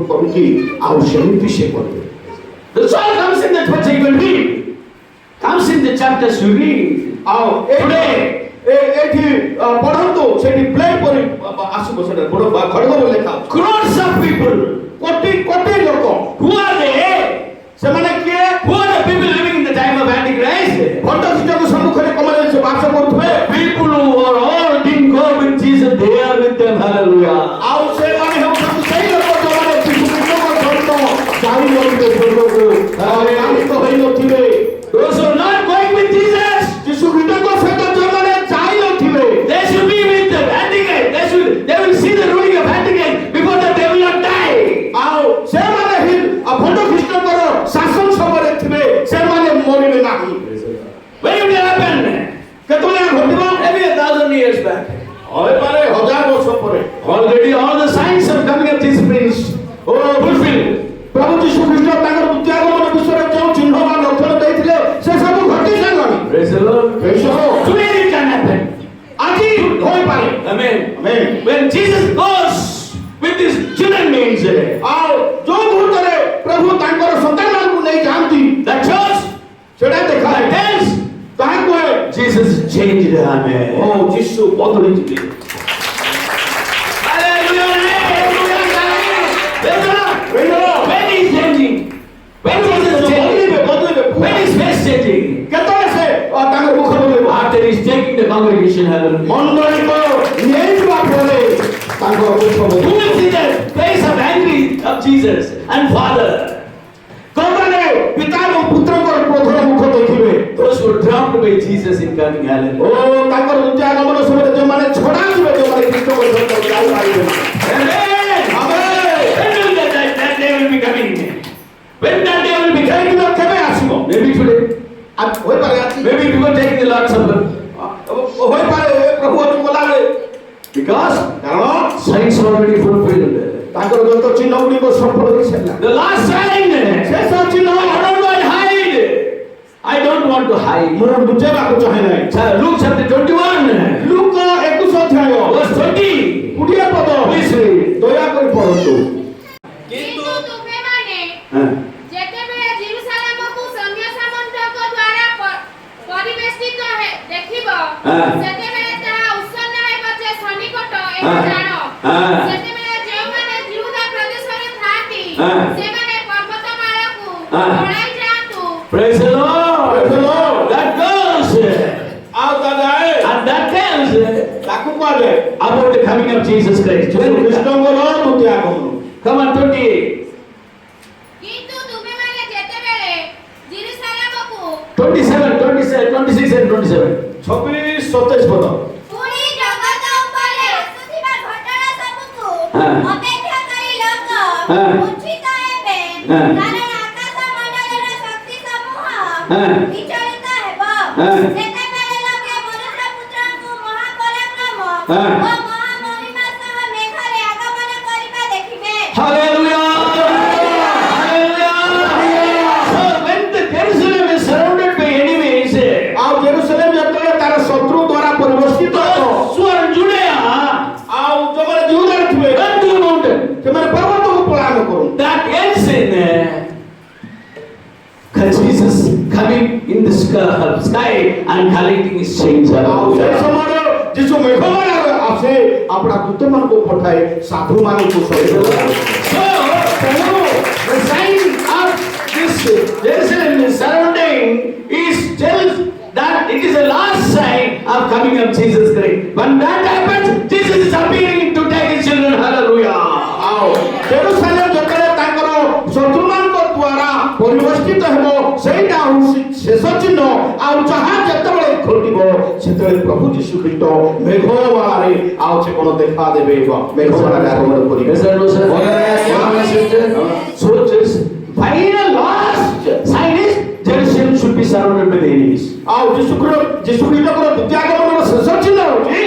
କରୁଛି ଆଉ ସେମିତି ସେ କରିବେ। This all comes in that what you will read. Comes in the chapters you read. ଆଉ ଏଠି ପଢନ୍ତୁ ସେଠି ପ୍ଲେଟ୍ ପରି ଆସିବ ସେଟା ବଡ ଖଡ୍ଗ ବୋଲି ଲେଖା ଅଛି। Crores of people. Crore crore ଲୋକ Who are they? ସେମାନେ କିଏ? Who are the people living in the time of Antichrist? ଖଣ୍ଡ ଖ୍ରୀଷ୍ଟଙ୍କ ସମ୍ମୁଖରେ କମରେ ସେ ବାସ କରୁଥିବେ। People who are all didn't go with Jesus, they are with them. Hallelujah. ଆଉ ସେମାନେ ହେଉଛନ୍ତି ସେଇ ଲୋକ ଯୋଉମାନେ ଯୀଶୁ ଖ୍ରୀଷ୍ଟଙ୍କ ସହିତ ଯାଇନଥିବେ ସ୍ୱର୍ଗକୁ ନାମିତ ହୋଇନଥିବେ। Those who are not going with Jesus, ଯୀଶୁ ଖ୍ରୀଷ୍ଟଙ୍କ ସହିତ ଯୋଉମାନେ ଯାଇନଥିବେ they should be with the Antichrist. They will see the ruling of Antichrist. Before that, they will not die. ଆଉ ସେମାନେ ହିଁ ଖଣ୍ଡ ଖ୍ରୀଷ୍ଟଙ୍କର ଶାସନ ସମୟରେ ଥିବେ ସେମାନେ ମରିବେ ନାହିଁ। When did it happen? କେତେବେଳେ ଘଟିବ? Maybe 1,000 years back. ହୋଇପାରେ 1000 ବର୍ଷ ପରେ। Already all the signs of coming of Jesus Christ fulfilled. ପ୍ରଭୁ ଯୀଶୁ ଖ୍ରୀଷ୍ଟ ତାଙ୍କର ଦ୍ୱିତୀୟ ଆଗମନ ବିଷୟରେ ଯେଉଁ ଚିହ୍ନ ବା ଲକ୍ଷଣ ଦେଇଥିଲେ ସେ ସବୁ ଘଟି ସାରିଲାଣି। Praise the Lord. Today it can happen. ଆଜି ହୋଇପାରେ। Amen. Amen. When Jesus goes with his children means ଆଉ ଯୋଉ ମୁହୂର୍ତ୍ତରେ ପ୍ରଭୁ ତାଙ୍କର ସନ୍ତାନମାନଙ୍କୁ ନେଇ ଯାଆନ୍ତି the church Jesus changed him. ଓ ଯୀଶୁ ବଦଳି ଯିବେ। Hallelujah. Praise the Lord. When he is changing, when Jesus is changing, ବଦଳିବେ when his face changing, କେତେବେଳେ ସେ ତାଙ୍କର ମୁଖ ବଦଳିବ? after he is taking the congregation, hallelujah. ମଣ୍ଡଳୀକୁ ନେଇଯିବା ପରେ ତାଙ୍କ ମୁଖ Who ବଦଳିବ। will see the face of angry of Jesus and Father? କୋଉମାନେ ପିତା ଏବଂ ପୁତ୍ରଙ୍କର କ୍ରୋଧର ମୁଖ ଦେଖିବେ? Those who are dropped by Jesus in coming, O hallelujah. ତାଙ୍କର ଦ୍ୱିତୀୟ ଆଗମନ ସମୟରେ ଯେଉଁମାନେ ଛଡ଼ା ଯିବେ, ଯେଉଁମାନେ ଖ୍ରୀଷ୍ଟଙ୍କ ସହିତ ଯାଇପାରିବେ ନାହିଁ। Amen. Amen. When will that day will be coming? When that day will be ସେଇ coming? ଦିନ କେବେ ଆସିବ? Maybe today. ହୋଇପାରେ ଆଜି, Maybe before taking the Lord's Supper. ହୋଇପାରେ ପ୍ରଭୁ ଅର୍ଜୁନ ଗଲାବେଳେ, Because କାରଣ signs already fulfilled. ତାଙ୍କର ଯତ ଚିହ୍ନ ଗୁଡ଼ିକ ସଫଳ ହୋଇସାରିଲା। The last sign. ଶେଷ ଚିହ୍ନ I don't want to hide. I don't want to hide. ମୁଁ ଲୁଚେଇବାକୁ ଚାହେଁ ନାହିଁ। Luke chapter 21, ଲୁକ 21 ଅଧ୍ୟାୟ verse 20. 20 ପଦ Please read. ଦୟାକରି ପଢ଼ନ୍ତୁ। କିନ୍ତୁ ତୁମେମାନେ Uh, ଯେତେବେଳେ ଜେରୁସାଲେମକୁ ସୈନ୍ୟ ସାମନ୍ତଙ୍କ ଦ୍ୱାରା ପରିବେଷ୍ଟିତ ଦେଖିବ, ସେତେବେଳେ ତାହା ଉତ୍ସନ୍ନ ହେବ ଯେ ସନ୍ନିକଟ ଏହା ଜାଣ। ସେତେବେଳେ ଯେଉଁମାନେ ଯିହୁଦା ପ୍ରଦେଶରେ ଥାଆନ୍ତି, ସେମାନେ ପର୍ବତମାଳାକୁ ପଳାଇ ଯାଆନ୍ତୁ। praise the Lord. Praise the Lord. That goes ଆଉ ତା ଯାଏ and that tells ତାକୁ କୁହାଯାଏ about the coming of Jesus Christ. ଖ୍ରୀଷ୍ଟଙ୍କର ଦ୍ୱିତୀୟ ଆଗମନ। Come on, 28. କିନ୍ତୁ ତୁମେମାନେ ଯେତେବେଳେ ଜେରୁସାଲେମକୁ 27, 26 and 27. 26, 27 ପଦ। ପୁଣି ଜଗତ ଉପରେ ଆସୁଥିବା ଘଟଣା ସବୁକୁ ହଁ। ଅପେକ୍ଷା କରି ଲୋକ ହଁ। ଉଚ୍ଚିତ ହେବେ, ହଁ। କାରଣ ଆକାଶ ମଣ୍ଡଳର ଶକ୍ତି ସମୂହ ହଁ। ବିଚଳିତ ହେବ। ହଁ। ସେତେବେଳେ ଲୋକେ ମନୁଷ୍ୟ ପୁତ୍ରଙ୍କୁ ମହାପରାକ୍ରମ ହଁ। ଓ ମହାମହିମା ସହ ମେଘରେ ଆଗମନ କରିବା ଦେଖିବେ। Hallelujah! Hallelujah! So when the Jerusalem is surrounded by enemies, ଆଉ ଜେରୁସାଲେମ ଯେତେବେଳେ ତାର ଶତ୍ରୁ ଦ୍ୱାରା ପରିବେଷ୍ଟିତ ହେବ, those who are in Judea, ଆଉ ଯେଉଁମାନେ ଯିହୁଦାରେ ଥିବେ run to the mountain. ସେମାନେ ପର୍ବତକୁ ପଳାୟନ କରନ୍ତି। That ends in Jesus coming in the sky and collecting his chains. ଆଉ ସେ Hallelujah. ସମୟରେ ଯୀଶୁ ମେଘମାଳାରେ ଆସେ, ଆପଣା ଦୂତମାନଙ୍କୁ ପଠାଏ ସାଧୁମାନଙ୍କୁ ସହିତ। So, the sign of this Jerusalem is surrounding tells that it is the last sign of coming of Jesus Christ. When that happens, Jesus is appearing to take his children. Hallelujah. ଆଉ Jerusalem ଯେତେବେଳେ ତାଙ୍କର ଶତ୍ରୁମାନଙ୍କ ଦ୍ୱାରା ପରିବେଷ୍ଟିତ ହେବ, ସେଇଟା ହେଉଛି ଶେଷ ଚିହ୍ନ। ଆଉ ଯାହା ଯେତେବେଳେ ଘଟିବ, ସେତେବେଳେ ପ୍ରଭୁ ଯୀଶୁ ଖ୍ରୀଷ୍ଟ ମେଘମାଳାରେ ଆଉ ସେ କ'ଣ ଦେଖାଦେବେ, ମେଘମାଳାରେ ଆଗମନ କରିବେ। Yes, sir, no, sir. So, this final last sign is Jerusalem should be surrounded by the enemies. ଆଉ ଯୀଶୁ ଖ୍ରୀଷ୍ଟଙ୍କର ଦ୍ୱିତୀୟ ଆଗମନର ଶେଷ ଚିହ୍ନ ହେଉଛି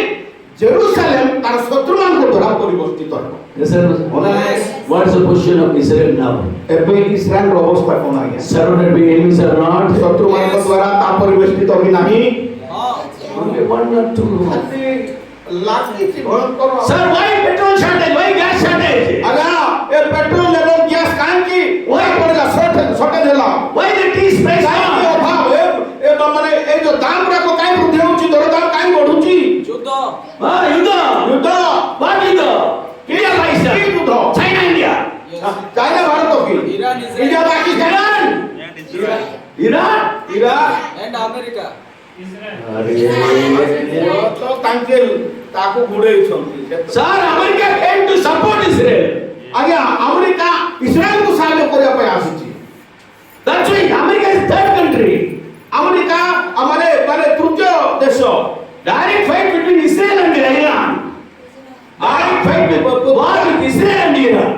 ଜେରୁସାଲେମ ତାର ଶତ୍ରୁମାନଙ୍କ ଦ୍ୱାରା ପରିବେଷ୍ଟିତ ହେବ। Yes, sir. What is the position of Israel now? ଏବେ ଇସ୍ରାଏଲର ଅବସ୍ଥା କ'ଣ ଆଜ୍ଞା? Surrounded by enemies or not? ଶତ୍ରୁମାନଙ୍କ ଦ୍ୱାରା ତା ପରିବେଷ୍ଟିତ କି ନାହିଁ? Only one or two. ଲାଗିଛି ଭୟଙ୍କର। Sir, why petrol shortage? Why gas shortage? ଆଜ୍ଞା ଏ ପେଟ୍ରୋଲ ଏବଂ ଗ୍ୟାସ୍ କାହିଁକି ପଡ଼ିଲା, ସର୍ଟେଜ ହେଲା? Why the tea price କାହିଁକି gone? ଅଭାବ? ଏ ମାନେ ଏ ଯୋଉ ଦାମ ଗୁଡାକ କାହିଁ ବୃଦ୍ଧି ହେଉଛି, ଦରଦାମ କାହିଁ ବଢୁଛି? ଯୁଦ୍ଧ Yuddha. ଯୁଦ୍ଧ। What Yuddha? India, କି Pakistan. ଯୁଦ୍ଧ? China, India. ଚାଇନା ଭାରତ କି? Iran, Israel. India Pakistan, Iran. Iraq. and America. ତ ତାଙ୍କେ ତାକୁ ଘୋଡେଇଛନ୍ତି। Sir, America came to support Israel. ଆଜ୍ଞା ଆମେରିକା ଇସ୍ରାଏଲକୁ ସାହାଯ୍ୟ କରିବା ପାଇଁ ଆସିଛି। That's why America is third country. America ମାନେ ତୃତୀୟ ଦେଶ। Direct fight between Israel and Iran. Direct fight war with Israel and Iran.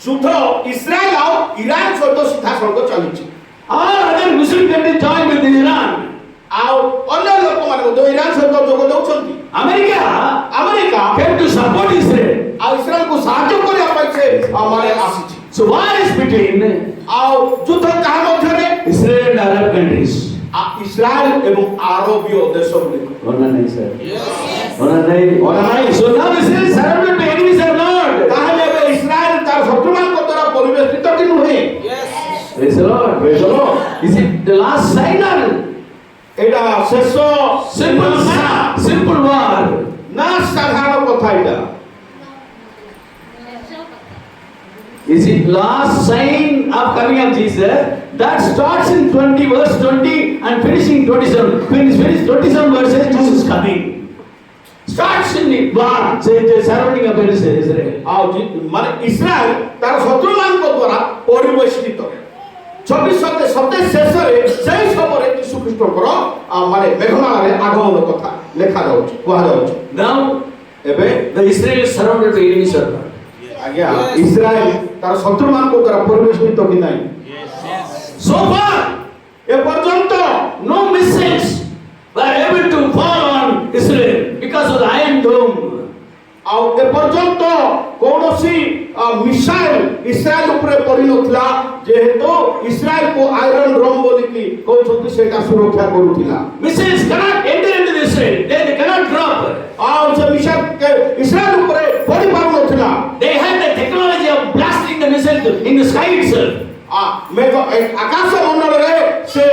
ଯୁଦ୍ଧ ଇସ୍ରାଏଲ ଆଉ ଇରାନ ସହିତ ସିଧାସଳଖ ଚାଲିଛି। All other Muslim countries join with Iran. ଆଉ ଅନ୍ୟ ଲୋକମାନେ ମଧ୍ୟ ଇରାନ ସହିତ ଯୋଗ ଦେଉଛନ୍ତି। America came to support Israel. ଆଉ ଇସ୍ରାଏଲକୁ ସାହାଯ୍ୟ କରିବା ପାଇଁ ସେ ମାନେ ଆସିଛି। So war is between ଆଉ ଯୁଦ୍ଧ କାହା ମଧ୍ୟରେ? Israel and Arab countries. Israel ଏବଂ ଆରବୀୟ ଦେଶ ଗୁଡ଼ିକ। sir. Yes. So now Israel is surrounded by enemies or not? ତାହେଲେ ଏବେ ଇସ୍ରାଏଲ ତାର ଶତ୍ରୁମାନଙ୍କ ଦ୍ୱାରା ପରିବେଷ୍ଟିତ କି ନୁହେଁ? Yes. Praise the Lord. Praise the Lord. Is it the last sign or এটা শেষ Simple word. না সাধারণ কথা এটা Is it last sign of coming of Jesus? That starts in 20 verse 20 and finishing 27. Finish 27 verses, Jesus is coming. Starts in the surrounding of Israel. ଆଉ ମାନେ Israel ତାର ଶତ୍ରୁମାନଙ୍କ ଦ୍ୱାରା ପରିବେଷ୍ଟିତ 26-27 ଶେଷରେ ସେହି ସମୟରେ ଯୀଶୁ ଖ୍ରୀଷ୍ଟଙ୍କର ମାନେ ମେଘମାଳାରେ ଆଗମନ କଥା ଲେଖାଯାଉଛି କୁହାଯାଉଛି। Now, ଏବେ the Israel is surrounded by enemies of God. ଆଜ୍ଞା ଇସ୍ରାଏଲ ତାର ଶତ୍ରୁମାନଙ୍କ ଦ୍ୱାରା ପରିବେଷ୍ଟିତ କି ନାହିଁ? So far, ଏପର୍ଯ୍ୟନ୍ତ no missiles were able to fall on Israel because of the Iron Dome. ଆଉ ଏପର୍ଯ୍ୟନ୍ତ କୌଣସି ମିସାଇଲ ଇସ୍ରାଏଲ ଉପରେ ପଡ଼ିନଥିଲା ଯେହେତୁ ଇସ୍ରାଏଲକୁ ଆଇରନ୍ ଡୋମ୍ ବୋଲିକି କହୁଛନ୍ତି ସେଇଟା ସୁରକ୍ଷା କରୁଥିଲା। Missiles cannot enter into Israel. They cannot drop. ଆଉ ସେ ମିସାଇଲ ଇସ୍ରାଏଲ ଉପରେ ପଡ଼ି ପାରୁନଥିଲା। They had the technology of blasting the missile in the sky itself. ଆକାଶ ମଣ୍ଡଳରେ ସେ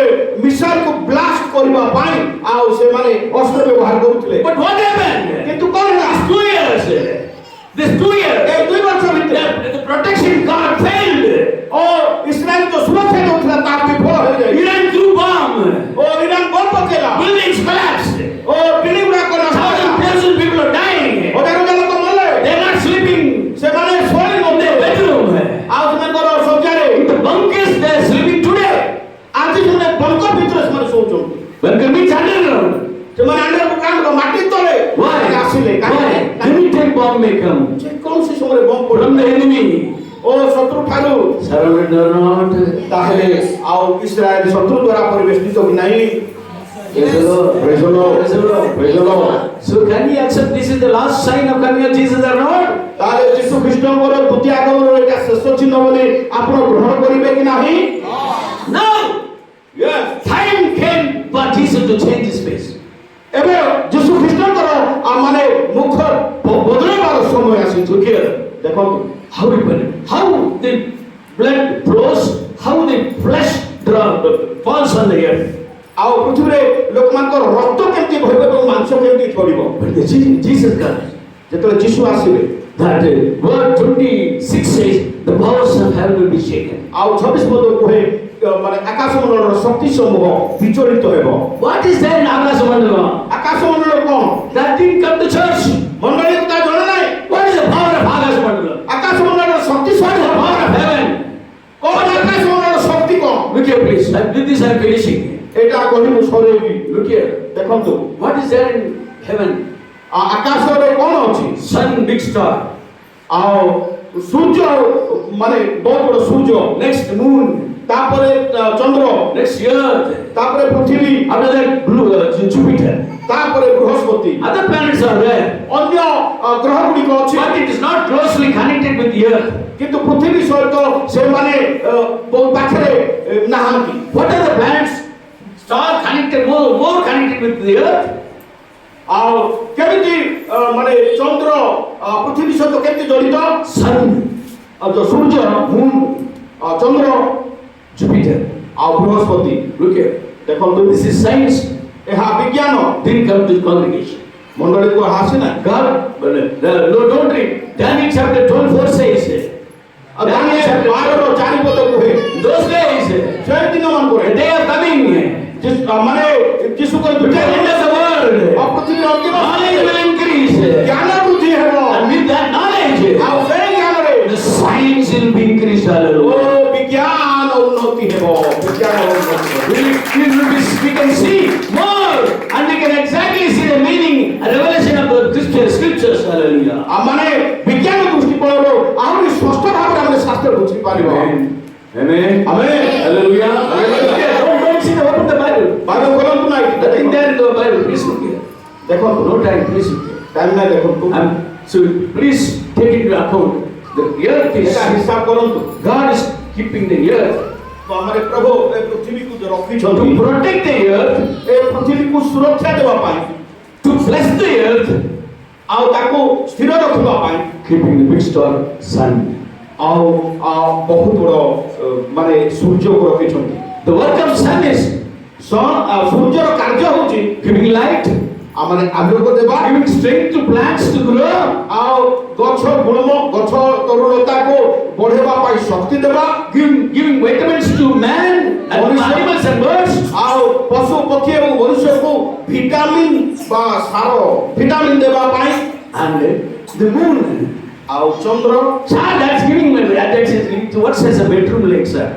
ମିସାଇଲକୁ ବ୍ଲାଷ୍ଟ କରିବା ପାଇଁ ଆଉ ସେମାନେ ଅସ୍ତ୍ର ବ୍ୟବହାର କରୁଥିଲେ। But what happened? କିନ୍ତୁ କ'ଣ ହେଲା? These 2 years, ଏ 2 ବର୍ଷ ଭିତରେ the protection God failed. O Israel ଯୋଉ ସୁରକ୍ଷା ଦେଉଥିଲା ତାର ବିଫଳ ହୋଇଯାଇଛି। Iran threw bomb. ଓ ଇରାନ ବମ୍ ପକେଇଲା। Buildings collapsed. ଓ ବିଲ୍ଡିଂ ଗୁଡାକ ନଷ୍ଟ ହେଲା। 1,000 people are dying. ହଜାର ହଜାର ଲୋକ ମଲେ। They are not sleeping ସେମାନେ ଶୋଇ in ନଥିଲେ। their bedroom. ଆଉ ସେମାନଙ୍କର ଶଯ୍ୟାରେ In the bunkers, they are sleeping today. ଆଜି ସେମାନେ ବଙ୍କର ଭିତରେ ସେମାନେ ଶୋଉଛନ୍ତି। Bunker means underground. ସେମାନେ ଅଣ୍ଡରଗ୍ରାଉଣ୍ଡ ମାଟି ତଳେ Why? ଆସିଲେ Why? Anytime bomb may come ଯେ କୌଣସି ସମୟରେ ବମ୍ ପଡେ from the enemy. ଓ ଶତ୍ରୁ ଠାରୁ Surrounded or not. ତାହେଲେ ଆଉ ଇସ୍ରାଏଲ ଶତ୍ରୁ ଦ୍ୱାରା ପରିବେଷ୍ଟିତ କି ନାହିଁ? Praise the Lord. Praise the Lord. Praise the Lord. Praise the Lord. So can we accept this is the last sign of coming of Jesus or not? ତାହେଲେ ଯୀଶୁ ଖ୍ରୀଷ୍ଟଙ୍କର ଦ୍ୱିତୀୟ ଆଗମନର ଏଇଟା ଶେଷ ଚିହ୍ନ ବୋଲି ଆପଣ ଗ୍ରହଣ କରିବେ କି ନାହିଁ? No. Yes. Time came for Jesus to change his face. ଏବେ ଯୀଶୁ ଖ୍ରୀଷ୍ଟଙ୍କର ମାନେ ମୁଖ ବଦଳାଇବାର ସମୟ ଆସିଛି। Look here. ଦେଖନ୍ତୁ How it went. How the blood flows. How the flesh falls on the earth. ଆଉ ପୃଥିବୀରେ ଲୋକମାନଙ୍କର ରକ୍ତ କେମିତି ବହିବ ଏବଂ ମାଂସ କେମିତି ଝଡ଼ିବ। But the Jesus comes. ଯେତେବେଳେ ଯୀଶୁ ଆସିବେ That word 26 says the powers of heaven will be shaken. ଆଉ 26 ପଦ କୁହେ ମାନେ ଆକାଶ ମଣ୍ଡଳର ଶକ୍ତି ସମୂହ ବିଚଳିତ ହେବ। What is there in Akasa Mandala? ଆକାଶ ମଣ୍ଡଳ କ'ଣ? That didn't come to church. ମଣ୍ଡଳୀକୁ ତା ଜଣା ନାହିଁ। What is the power of Akasa Mandala? ଆକାଶ ମଣ୍ଡଳର ଶକ୍ତି What is ସହିତ the power of heaven? କ'ଣ? ଆକାଶ ମଣ୍ଡଳର ଶକ୍ତି କ'ଣ? Look here, please. With this I'm finishing. ଏଇଟା କହି ମୁଁ ସରେଇବି। Look here. ଦେଖନ୍ତୁ What is there in heaven? ଆକାଶରେ କ'ଣ ଅଛି? Sun, big star. ଆଉ ସୂର୍ଯ୍ୟ ମାନେ ବହୁତ ବଡ଼ ସୂର୍ଯ୍ୟ, Next moon. ତାପରେ ଚନ୍ଦ୍ର, Next earth. ତାପରେ ପୃଥିବୀ, After that, Jupiter. ତାପରେ ବୃହସ୍ପତି, Other planets are there. ଅନ୍ୟ ଗ୍ରହ ଗୁଡ଼ିକ ଅଛି। But it is not closely connected with the earth. କିନ୍ତୁ ପୃଥିବୀ ସହିତ ସେମାନେ ବହୁତ ପାଖରେ ନାହାନ୍ତି। What are the planets? Star connected, more connected with the earth. ଆଉ କେମିତି ମାନେ ଚନ୍ଦ୍ର ପୃଥିବୀ ସହିତ କେମିତି ଜଡ଼ିତ? Sun, ସୂର୍ଯ୍ୟ, moon, ଚନ୍ଦ୍ର Jupiter. ଆଉ ବୃହସ୍ପତି। Look here. ଦେଖନ୍ତୁ This is science. ଏହା ବିଜ୍ଞାନ Didn't come to the congregation. ମଣ୍ଡଳୀକୁ ଆସିନା। God, no, don't read. Daniel chapter 12:4 says, Daniel 12:4 କୁହେ those days, ସେ ଦିନ ମାନଙ୍କରେ they are coming. ମାନେ ଯୀଶୁଙ୍କ The ଦ୍ୱିତୀୟ end of the world. ପୃଥିବୀର ଅନ୍ତିମ Knowledge will increase. ଜ୍ଞାନ ବୃଦ୍ଧି ହେବ। And with that knowledge, ଆଉ ସେଇ ଜ୍ଞାନରେ the science will be increased. O Hallelujah. ବିଜ୍ଞାନ ଉନ୍ନତି ହେବ। ବିଜ୍ଞାନ ଉନ୍ନତି ହେବ। We can see more and we can exactly see the meaning and revelation of the Christian scriptures. Hallelujah. ମାନେ ବିଜ୍ଞାନ ଦୃଷ୍ଟିକୋଣରୁ ଆହୁରି ସ୍ପଷ୍ଟ ଭାବରେ ଆମେ ଶାସ୍ତ୍ର ବୁଝିପାରିବ। Amen. Amen. Amen. Hallelujah. Hallelujah. Don't see the open the Bible. Bible ଖୋଲନ୍ତୁ ନାହିଁ। Nothing there in the Bible. Please look here. ଦେଖନ୍ତୁ No time. Please look here. Time ନାହିଁ ଦେଖନ୍ତୁ। So please take into account the earth is ଏଟା ହିସାବ କରନ୍ତୁ। God is keeping the earth ଆମର ପ୍ରଭୁ ଏ ପୃଥିବୀକୁ to ରଖିଛନ୍ତି protect the earth, ଏ ପୃଥିବୀକୁ ସୁରକ୍ଷା ଦେବା ପାଇଁ, to bless the earth, ଆଉ ତାକୁ ସ୍ଥିର ରଖିବା ପାଇଁ, keeping the big star sun. ଆଉ ବହୁତ ବଡ଼ ମାନେ ସୂର୍ଯ୍ୟକୁ ରଖିଛନ୍ତି। The work of sun is ସୂର୍ଯ୍ୟର କାର୍ଯ୍ୟ ହଉଛି giving light, ମାନେ ଆଲୋକ ଦେବା, giving strength to plants to grow, ଆଉ ଗଛ ଗୁଳ୍ମ ଗଛ ତରୁଲତାକୁ ବଢେଇବା ପାଇଁ ଶକ୍ତି ଦେବା, giving vitamins to man and to animals and birds. ଆଉ ପଶୁ ପକ୍ଷୀ ଏବଂ ମନୁଷ୍ୟକୁ ଭିଟାମିନ୍ ବା ସାର ଭିଟାମିନ୍ ଦେବା ପାଇଁ, And the moon, ଆଉ ଚନ୍ଦ୍ର that's giving me that's what says a bedroom like, sir.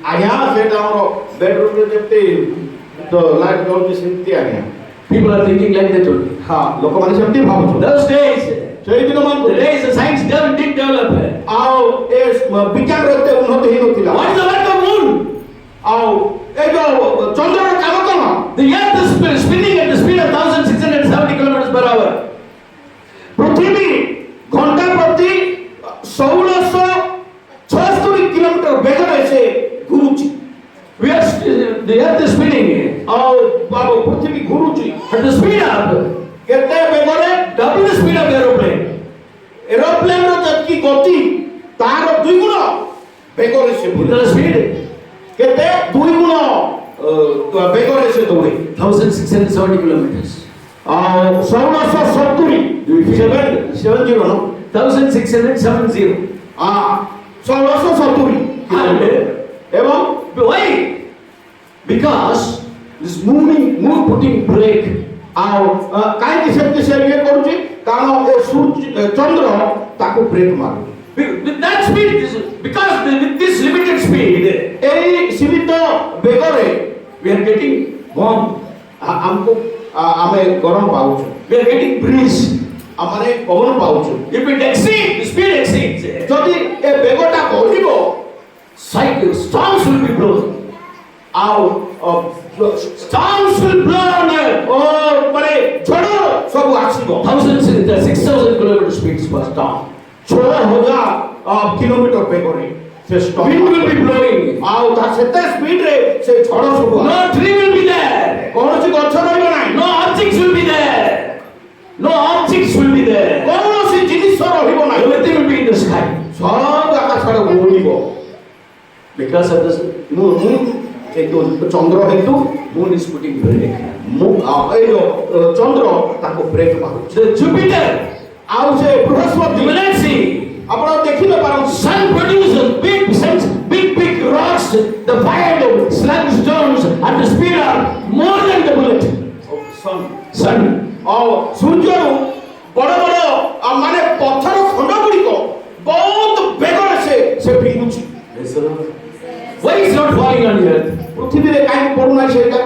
ଆଜ୍ଞା ସେଇଟା ଆମର ବେଡରୁମରେ ଯେମିତି ଲାଇଟ୍ ଜଳୁଛି ସେମିତି ଆଜ୍ଞା। People are thinking like that only. ହଁ ଲୋକମାନେ ସେମିତି ଭାବୁଛନ୍ତି। Those days, ସେଇଦିନ the ମାନଙ୍କୁ days the science didn't develop. ଆଉ ଏ ବିଜ୍ଞାନର ଏତେ ଉନ୍ନତି ହେଇନଥିଲା। What is the work of moon? ଆଉ ଏ ଯୋଉ ଚନ୍ଦ୍ରର କାମ କଣ? The earth is spinning at the speed of 1670 kilometers per hour. ପୃଥିବୀ ଘଣ୍ଟା ପ୍ରତି 1676 କିଲୋମିଟର ବେଗରେ ସେ ଘୁରୁଛି। The earth is spinning ଆଉ ବାବୁ ପୃଥିବୀ ଘୁରୁଛି at the speed of କେତେ ବେଗରେ? double the speed of aeroplane. ଏରୋପ୍ଲେନର ଯେତିକି ଗତି ତାର 2 ଗୁଣ ବେଗରେ ସେ With ବୁଲେ। the speed କେତେ? 2 ଗୁଣ ବେଗରେ ସେ ଦୌଡ଼େ। 1670 kilometers. ଆଉ 1670 770 ନ 1670. 1670 ଏବଂ Why? Because this moon putting brake. ଆଉ କାହିଁକି ସେମିତି ସେ ଇଏ କରୁଛି? କାରଣ ଏ ଚନ୍ଦ୍ର ତାକୁ ବ୍ରେକ୍ ମାରୁଛି। With that speed, because with this limited speed, ଏଇ ସୀମିତ ବେଗରେ we are getting warm. ଆମକୁ ଆମେ ଗରମ ପାଉଛୁ, We are getting breeze. ଆମେ ପବନ ପାଉଛୁ। If it exceeds, the speed exceeds, ଯଦି ଏ ବେଗଟା ବଢିବ storms will be blown. ଆଉ Storms will blow on earth. ମାନେ ଝଡ଼ ସବୁ ଆସିବ। 6,000 kilometer speeds per storm. 6000 kilometre ବେଗରେ ସେ storm Wind will be blowing. ଆଉ ତା ସେତେ ସ୍ପିଡରେ ସେ ଝଡ଼ ସବୁ ଆସିବ। No tree will be there. କୌଣସି ଗଛ ରହିବ ନାହିଁ, No objects will be there. No objects will be there. କୌଣସି ଜିନିଷ ରହିବ ନାହିଁ, Everything will be in the sky. ସବୁ ଆକାଶରେ ଉଡ଼ିବ। Because of this moon, ଚନ୍ଦ୍ର ହେତୁ moon is putting brake. ଏଇ ଯୋଉ ଚନ୍ଦ୍ର ତାକୁ ବ୍ରେକ୍ ମାରୁଛି। The Jupiter, ଆଉ ସେ ବୃହସ୍ପତି you will not see. ଆପଣ ଦେଖିଲେ ପାରନ୍ତି Sun produces big rocks, the fired slug stones at the speed of more than the bullet. Sun. ଆଉ ସୂର୍ଯ୍ୟରୁ ବଡ଼ ବଡ଼ ମାନେ ପଥର ଖଣ୍ଡ ଗୁଡ଼ିକ ବହୁତ ବେଗରେ ସେ ଫିଙ୍ଗୁଛି। Why is not falling on the earth? ପୃଥିବୀରେ କାହିଁକି ପଡୁନାହିଁ ସେଇଟା?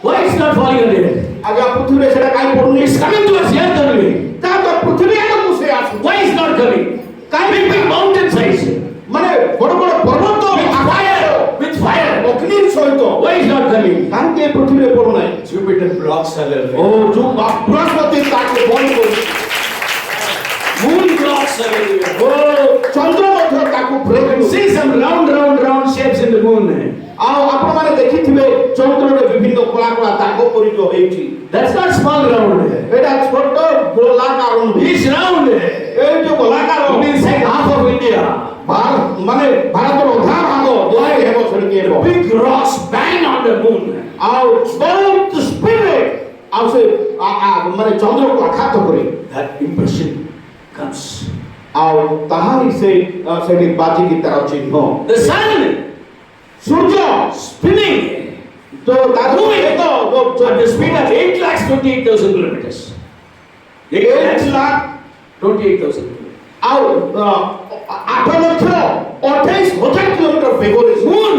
Why is not falling on the earth? ଆଜ୍ଞା ପୃଥିବୀରେ ସେଇଟା କାହିଁକି ପଡୁନି? It's coming to us earth only. ତା ତ ପୃଥିବୀ ଆଡ଼କୁ ସେ ଆସୁଛି। Why is not coming? Big mountain size. ମାନେ ବଡ଼ ବଡ଼ ପର୍ବତ With fire. ଅଗ୍ନି ସହିତ Why is not coming? କାହିଁକି ଏ ପୃଥିବୀରେ ପଡୁନାହିଁ? Jupiter blocks ଓ everywhere. ଯୋଉ ବୃହସ୍ପତି ତାକୁ ବନ୍ଦ କରୁଛି, Moon blocks everywhere. ଓ ଚନ୍ଦ୍ର ମଧ୍ୟ ତାକୁ ବ୍ରେକ୍ କରୁଛି। See some round shapes in the moon. ଆଉ ଆପଣମାନେ ଦେଖିଥିବେ ଚନ୍ଦ୍ରରେ ବିଭିନ୍ନ କଳା କଳା ଦାଗ ପରି ଯୋଉ ହେଇଛି, That's not small round. ଏଇଟା ଛୋଟ ଗୋଲାକାର ନୁହେଁ। It's round. ଏଇ ଯୋଉ ଗୋଲାକାର It means like half of India. ମାନେ ଭାରତର ଅଧା ଭାଗ ଦୁଆଇ ହେବ ସେଠିକି ହେବ। Big rocks bang on the moon. ଆଉ ବହୁତ ସ୍ପିଡରେ ଆଉ ସେ ମାନେ ଚନ୍ଦ୍ରକୁ ଆଘାତ କରେ। That impression comes. ଆଉ ତାହା ହିଁ ସେଠି ବାଜିକି ତାର ଚିହ୍ନ। The sun ସୂର୍ଯ୍ୟ spinning ତ ତାର moving ବେଗ at the speed of 8,28,000 kilometers. 8,28,000 ଆଉ 8,28,000 କିଲୋମିଟର ବେଗରେ Moon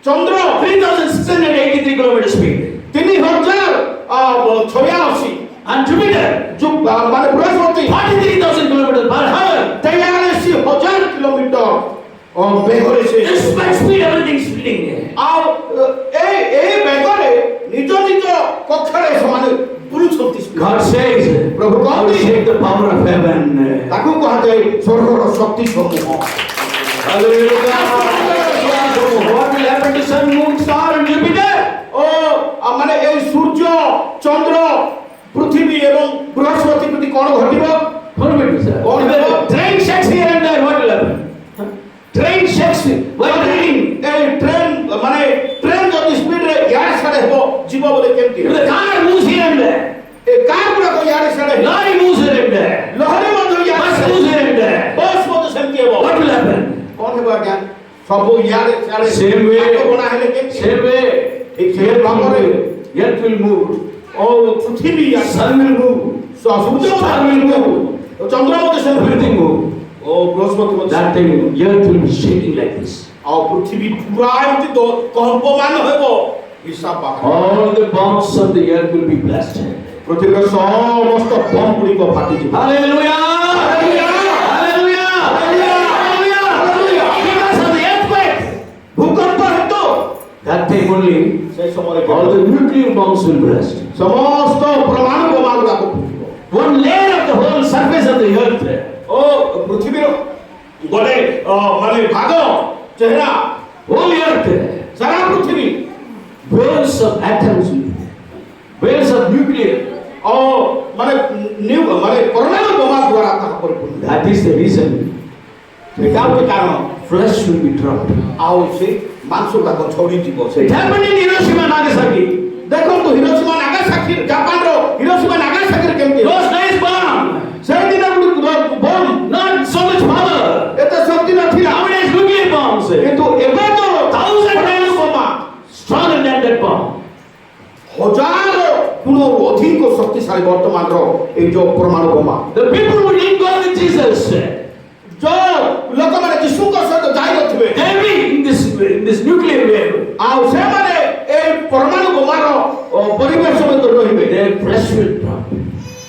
Chandra 3,683 kilometer speed. 3,086 And Jupiter ମାନେ ବୃହସ୍ପତି 43,000 kilometers per hour. 43,000 କିଲୋମିଟର ବେଗରେ ସେ This much speed, everything is spinning. ଆଉ এই ବେଗରେ ନିଜ ନିଜ କକ୍ଷରେ ସେମାନେ ବୁଲୁଛନ୍ତି। God says, ପ୍ରଭୁ I will କହନ୍ତି shake the power of heaven. ତାକୁ କୁହାଯାଏ ସ୍ୱର୍ଗର ଶକ୍ତି ସମୂହ। Hallelujah. What will happen to sun, moon, star and Jupiter? ଓ ମାନେ ଏଇ ସୂର୍ଯ୍ୟ ଚନ୍ଦ୍ର ପୃଥିବୀ ଏବଂ ବୃହସ୍ପତି ପ୍ରତି କଣ ଘଟିବ? What will happen, sir? What will happen? Train shakes here and there, what will happen? Train shakes. Why train? এই ট্রেন মানে ট্রেন যদি স্পিডରେ ଇଆଡ଼େ ସିଆଡ଼େ ହେବ ସବୁ ଇଆଡେ ସିଆଡେ Same way. ବନା ହେଲେ କେମିତି Same way. ଠିକ ସେ ଭାବରେ Earth will move. ଓ ପୃଥିବୀ Sun will move. Surya Star will move. ଚନ୍ଦ୍ର ମଧ୍ୟ ସେମିତି Everything move. ଓ ବୃହସ୍ପତି ମଧ୍ୟ That time earth will be shaking like this. ଆଉ ପୃଥିବୀ ପୁରା ଏମିତି କମ୍ପମାନ ହେବ ହିସାବ ବାହାରେ All the bombs of the earth will be blasted. ପୃଥିବୀର ସମସ୍ତ ବମ୍ ଗୁଡ଼ିକ ଫାଟିଯିବ Hallelujah! Hallelujah! Hallelujah! Because of the earthquake. ଭୂକମ୍ପ ହେତୁ That time only ସେ ସମୟରେ all the nuclear bombs will burst. ସମସ୍ତ ପରମାଣୁ ବୋମା ଗୁଡ଼ାକ ଫୁଟିବ One layer of the whole surface of the earth. ଓ ପୃଥିବୀର ଗୋଟେ ମାନେ ଭାଗ ଚେହେରା Whole earth. ସାରା ପୃଥିବୀ Waves of atoms will be there. Waves of nuclear. ଓ ମାନେ ମାନେ ପରମାଣୁ ବୋମା ଦ୍ୱାରା ତାହା ପରିପୂର୍ଣ୍ଣ That is the reason ସେଇଟା ହେଉଛି କାରଣ flesh will be dropped. ଆଉ ସେ ମାଂସ ଗୁଡ଼ାକ ଝଡ଼ିଯିବ It ସେଇଟା happened in Hiroshima, Nagasaki. ଦେଖନ୍ତୁ ହିରୋସୀମା ନାଗାସାକି ଜାପାନର ହିରୋସୀମା ନାଗାସାକିରେ କେମିତି Those nice bomb. ସେଇଦିନ bomb Not so much power. ଏତେ ଶକ୍ତି ନଥିଲା Nowadays nuclear bombs. କିନ୍ତୁ ଏବେ ତ 1,000 times ବୋମା stronger than that bomb. ହଜାର ଗୁଣ ଅଧିକ ଶକ୍ତିଶାଳୀ ବର୍ତ୍ତମାନର ଏଇ ଯୋଉ ପରମାଣୁ ବୋମା The people who didn't go with Jesus, ଯୋଉ ଲୋକମାନେ ଯୀଶୁଙ୍କ ସହିତ ଯାଇନଥିବେ they will be in this nuclear wave. ଆଉ ସେମାନେ ଏଇ ପରମାଣୁ ବୋମାର ପରିବେଶ ଭିତରେ ରହିବେ Their flesh will drop.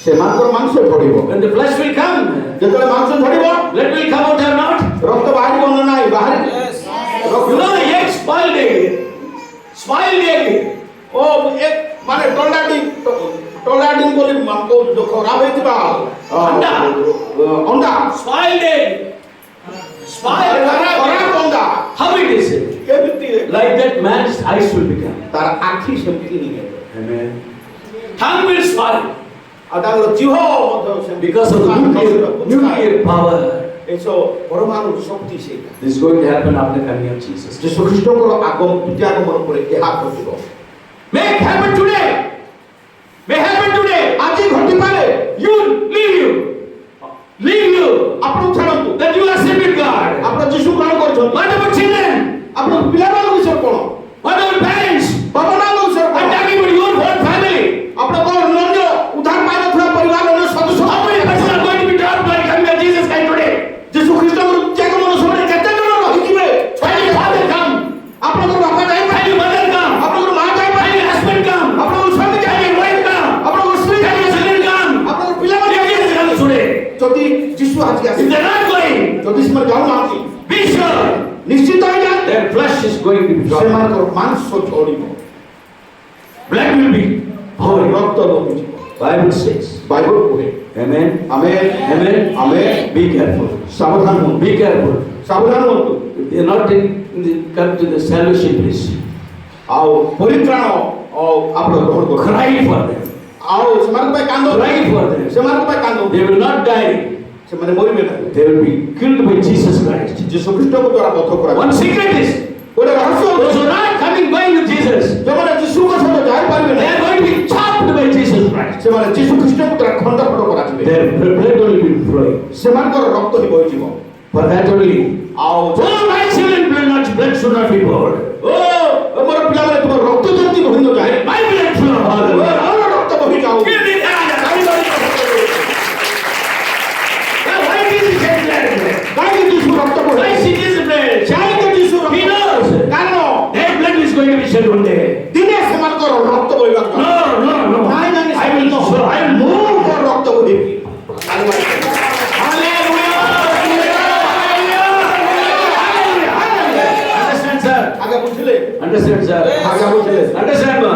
ସେମାନଙ୍କର ମାଂସ ଝଡ଼ିବ When the flesh will come, ଯେତେବେଳେ ମାଂସ ଝଡ଼ିବ blood will come out or not. ରକ୍ତ ବାହାରିବ ନା ନାହିଁ ବାହାରି Yes. You know the egg spoiled egg. Spoiled egg. ଓ ମାନେ ଟୋଲାଡି ବୋଲି ଯୋଉ ଖରାପ ହେଇଥିବା ଅଣ୍ଡା। ଅଣ୍ଡା Spoiled egg. Spoiled. ଖରାପ ଅଣ୍ଡା How it is? କେମିତି Like that man's eyes will become. ତାର ଆଖି ସେମିତି ହିଁ ହେବ Amen. Tongue will spoil ଆଉ ତାଙ୍କର ଜିହ ମଧ୍ୟ ସେମିତି because of the nuclear power. ଏସବୁ ପରମାଣୁ ଶକ୍ତି ସେଇଟା This is going to happen after coming of Jesus. ଯୀଶୁ ଖ୍ରୀଷ୍ଟଙ୍କର ଦ୍ୱିତୀୟ ଆଗମନ ପରେ ଏହା ଘଟିବ May it happen today. May happen today. ଆଜି ଘଟିପାରେ You leave you. Leave you. ଆପଣ ଛାଡ଼ନ୍ତୁ That you are saved with God. ଆପଣ ଯୀଶୁ ଗ୍ରହଣ କରୁଛନ୍ତି What about children? ଆପଣ ପିଲାମାନଙ୍କ ବିଷୟରେ କ'ଣ What about parents? ବାପା ମାଙ୍କ ବିଷୟରେ I'm କ'ଣ talking about your whole family. ଆପଣ କ'ଣ ଅନ୍ୟ ଉଦ୍ଧାର ପାଇନଥିବା ପରିବାରର ଅନ୍ୟ ସଦସ୍ୟ How many persons are going to be taught by coming of Jesus Christ today? ଯୀଶୁ ଖ୍ରୀଷ୍ଟଙ୍କର ଦ୍ୱିତୀୟ ଆଗମନ ସମୟରେ କେତେ ଜଣ ରହିଯିବେ When your father come, ଆପଣଙ୍କର ବାପା when ଯାଇପାରିବେ your mother come, ଆପଣଙ୍କର ମା when ଯାଇପାରିବେ your husband come, ଆପଣଙ୍କର ସ୍ୱାମୀ when ଯାଇପାରିବେ your wife come, ଆପଣଙ୍କର ସ୍ତ୍ରୀ when your ଯାଇପାରିବେ children come. ଆପଣଙ୍କର ପିଲାମାନେ If Jesus comes today, ଯଦି ଯୀଶୁ ଆଜି if ଆସିବେ they're not going, ଯଦି ସେମାନେ ଯାଉନାହାନ୍ତି be sure ନିଶ୍ଚିତ ହେଇଯାଆନ୍ତି their flesh is going to be dropped. ସେମାନଙ୍କର ମାଂସ ଝଡ଼ିବ Blood will be pouring. ରକ୍ତ ବହିଯିବ Bible says. ବାଇବଲ କୁହେ Amen. ଆମେ Amen. ଆମେ Be careful. ସାବଧାନ ହୁଅନ୍ତୁ Be careful. ସାବଧାନ ହୁଅନ୍ତୁ If they are not come to the salvation place, ଆଉ ପରିତ୍ରାଣ ଆପଣ ଗ୍ରହଣ କର cry for them. ଆଉ ସେମାନଙ୍କ ପାଇଁ କାନ୍ଦ Cry for them. ସେମାନଙ୍କ ପାଇଁ କାନ୍ଦ They will not die. ସେମାନେ ମରିବେ ନାହିଁ They will be killed by Jesus Christ. ଯୀଶୁ ଖ୍ରୀଷ୍ଟଙ୍କ ଦ୍ୱାରା ବଧ କରାଯିବ One secret is, ଗୋଟେ ରହସ୍ୟ those ହେଉଛି who are not going with Jesus, ଯେଉଁମାନେ ଯୀଶୁଙ୍କ ସହିତ ଯାଇପାରିବେ they ନାହିଁ are going to be chopped by Jesus Christ. ସେମାନେ ଯୀଶୁ ଖ୍ରୀଷ୍ଟଙ୍କ ଦ୍ୱାରା ଖଣ୍ଡ ଖଣ୍ଡ କରାଯିବେ Their blood will be flowing. ସେମାନଙ୍କର ରକ୍ତ ହିଁ ବହିଯିବ For that only, ଆଉ oh my children, blood should not be poured. ଓ ମୋର ପିଲାମାନେ ତୁମ ରକ୍ତ ଯେମିତି ବହି ନ ଯାଏ My blood should not ମୋର bother. ରକ୍ତ ବହି ଯାଉ Give me that. Now, why did he say that? କାହିଁକି ଯୀଶୁ ରକ୍ତ Why ବହି is it his blood? କାହିଁକି ଯୀଶୁ He ରକ୍ତ knows କାରଣ their blood is going to be shed one day. ଦିନେ ସେମାନଙ୍କର ରକ୍ତ ବହିବାକୁ No, no, no. ନାଇଁ ନାଇଁ I will not. I will ମୁଁ move. ମୋର ରକ୍ତ ବହିବି Understand, sir? ଆଗେ ବୁଝିଲେ Understand, sir? ଆଗେ ବୁଝିଲେ Understand, ma?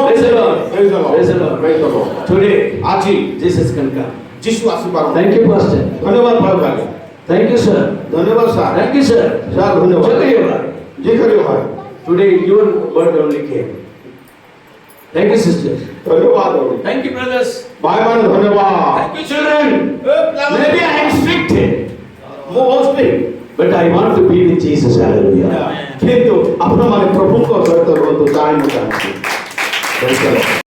Praise the Lord. Praise the Lord. Praise the Lord. Praise the Lord. Today, ଆଜି Jesus can come. ଯୀଶୁ ଆସିପାରନ୍ତି Thank you, Pastor. ଧନ୍ୟବାଦ ଭାଇ ଭାଇ Thank you, sir. ଧନ୍ୟବାଦ sir Thank you, sir. Sir ଧନ୍ୟବାଦ Chakriya. ଜି କରିବ ଭାଇ Today, your word only came. Thank you, sisters. ଧନ୍ୟବାଦ Thank you, brothers. ଭାଇମାନେ ଧନ୍ୟବାଦ Thank you, children. Maybe I am strict, ମୁଁ ବହୁତ but I want to be with Jesus. Hallelujah. କିନ୍ତୁ ଆପଣମାନେ ପ୍ରଭୁଙ୍କ ସହିତ ରୁହନ୍ତୁ ତାହା ମୁଁ ଚାହୁଁଛି Praise the Lord.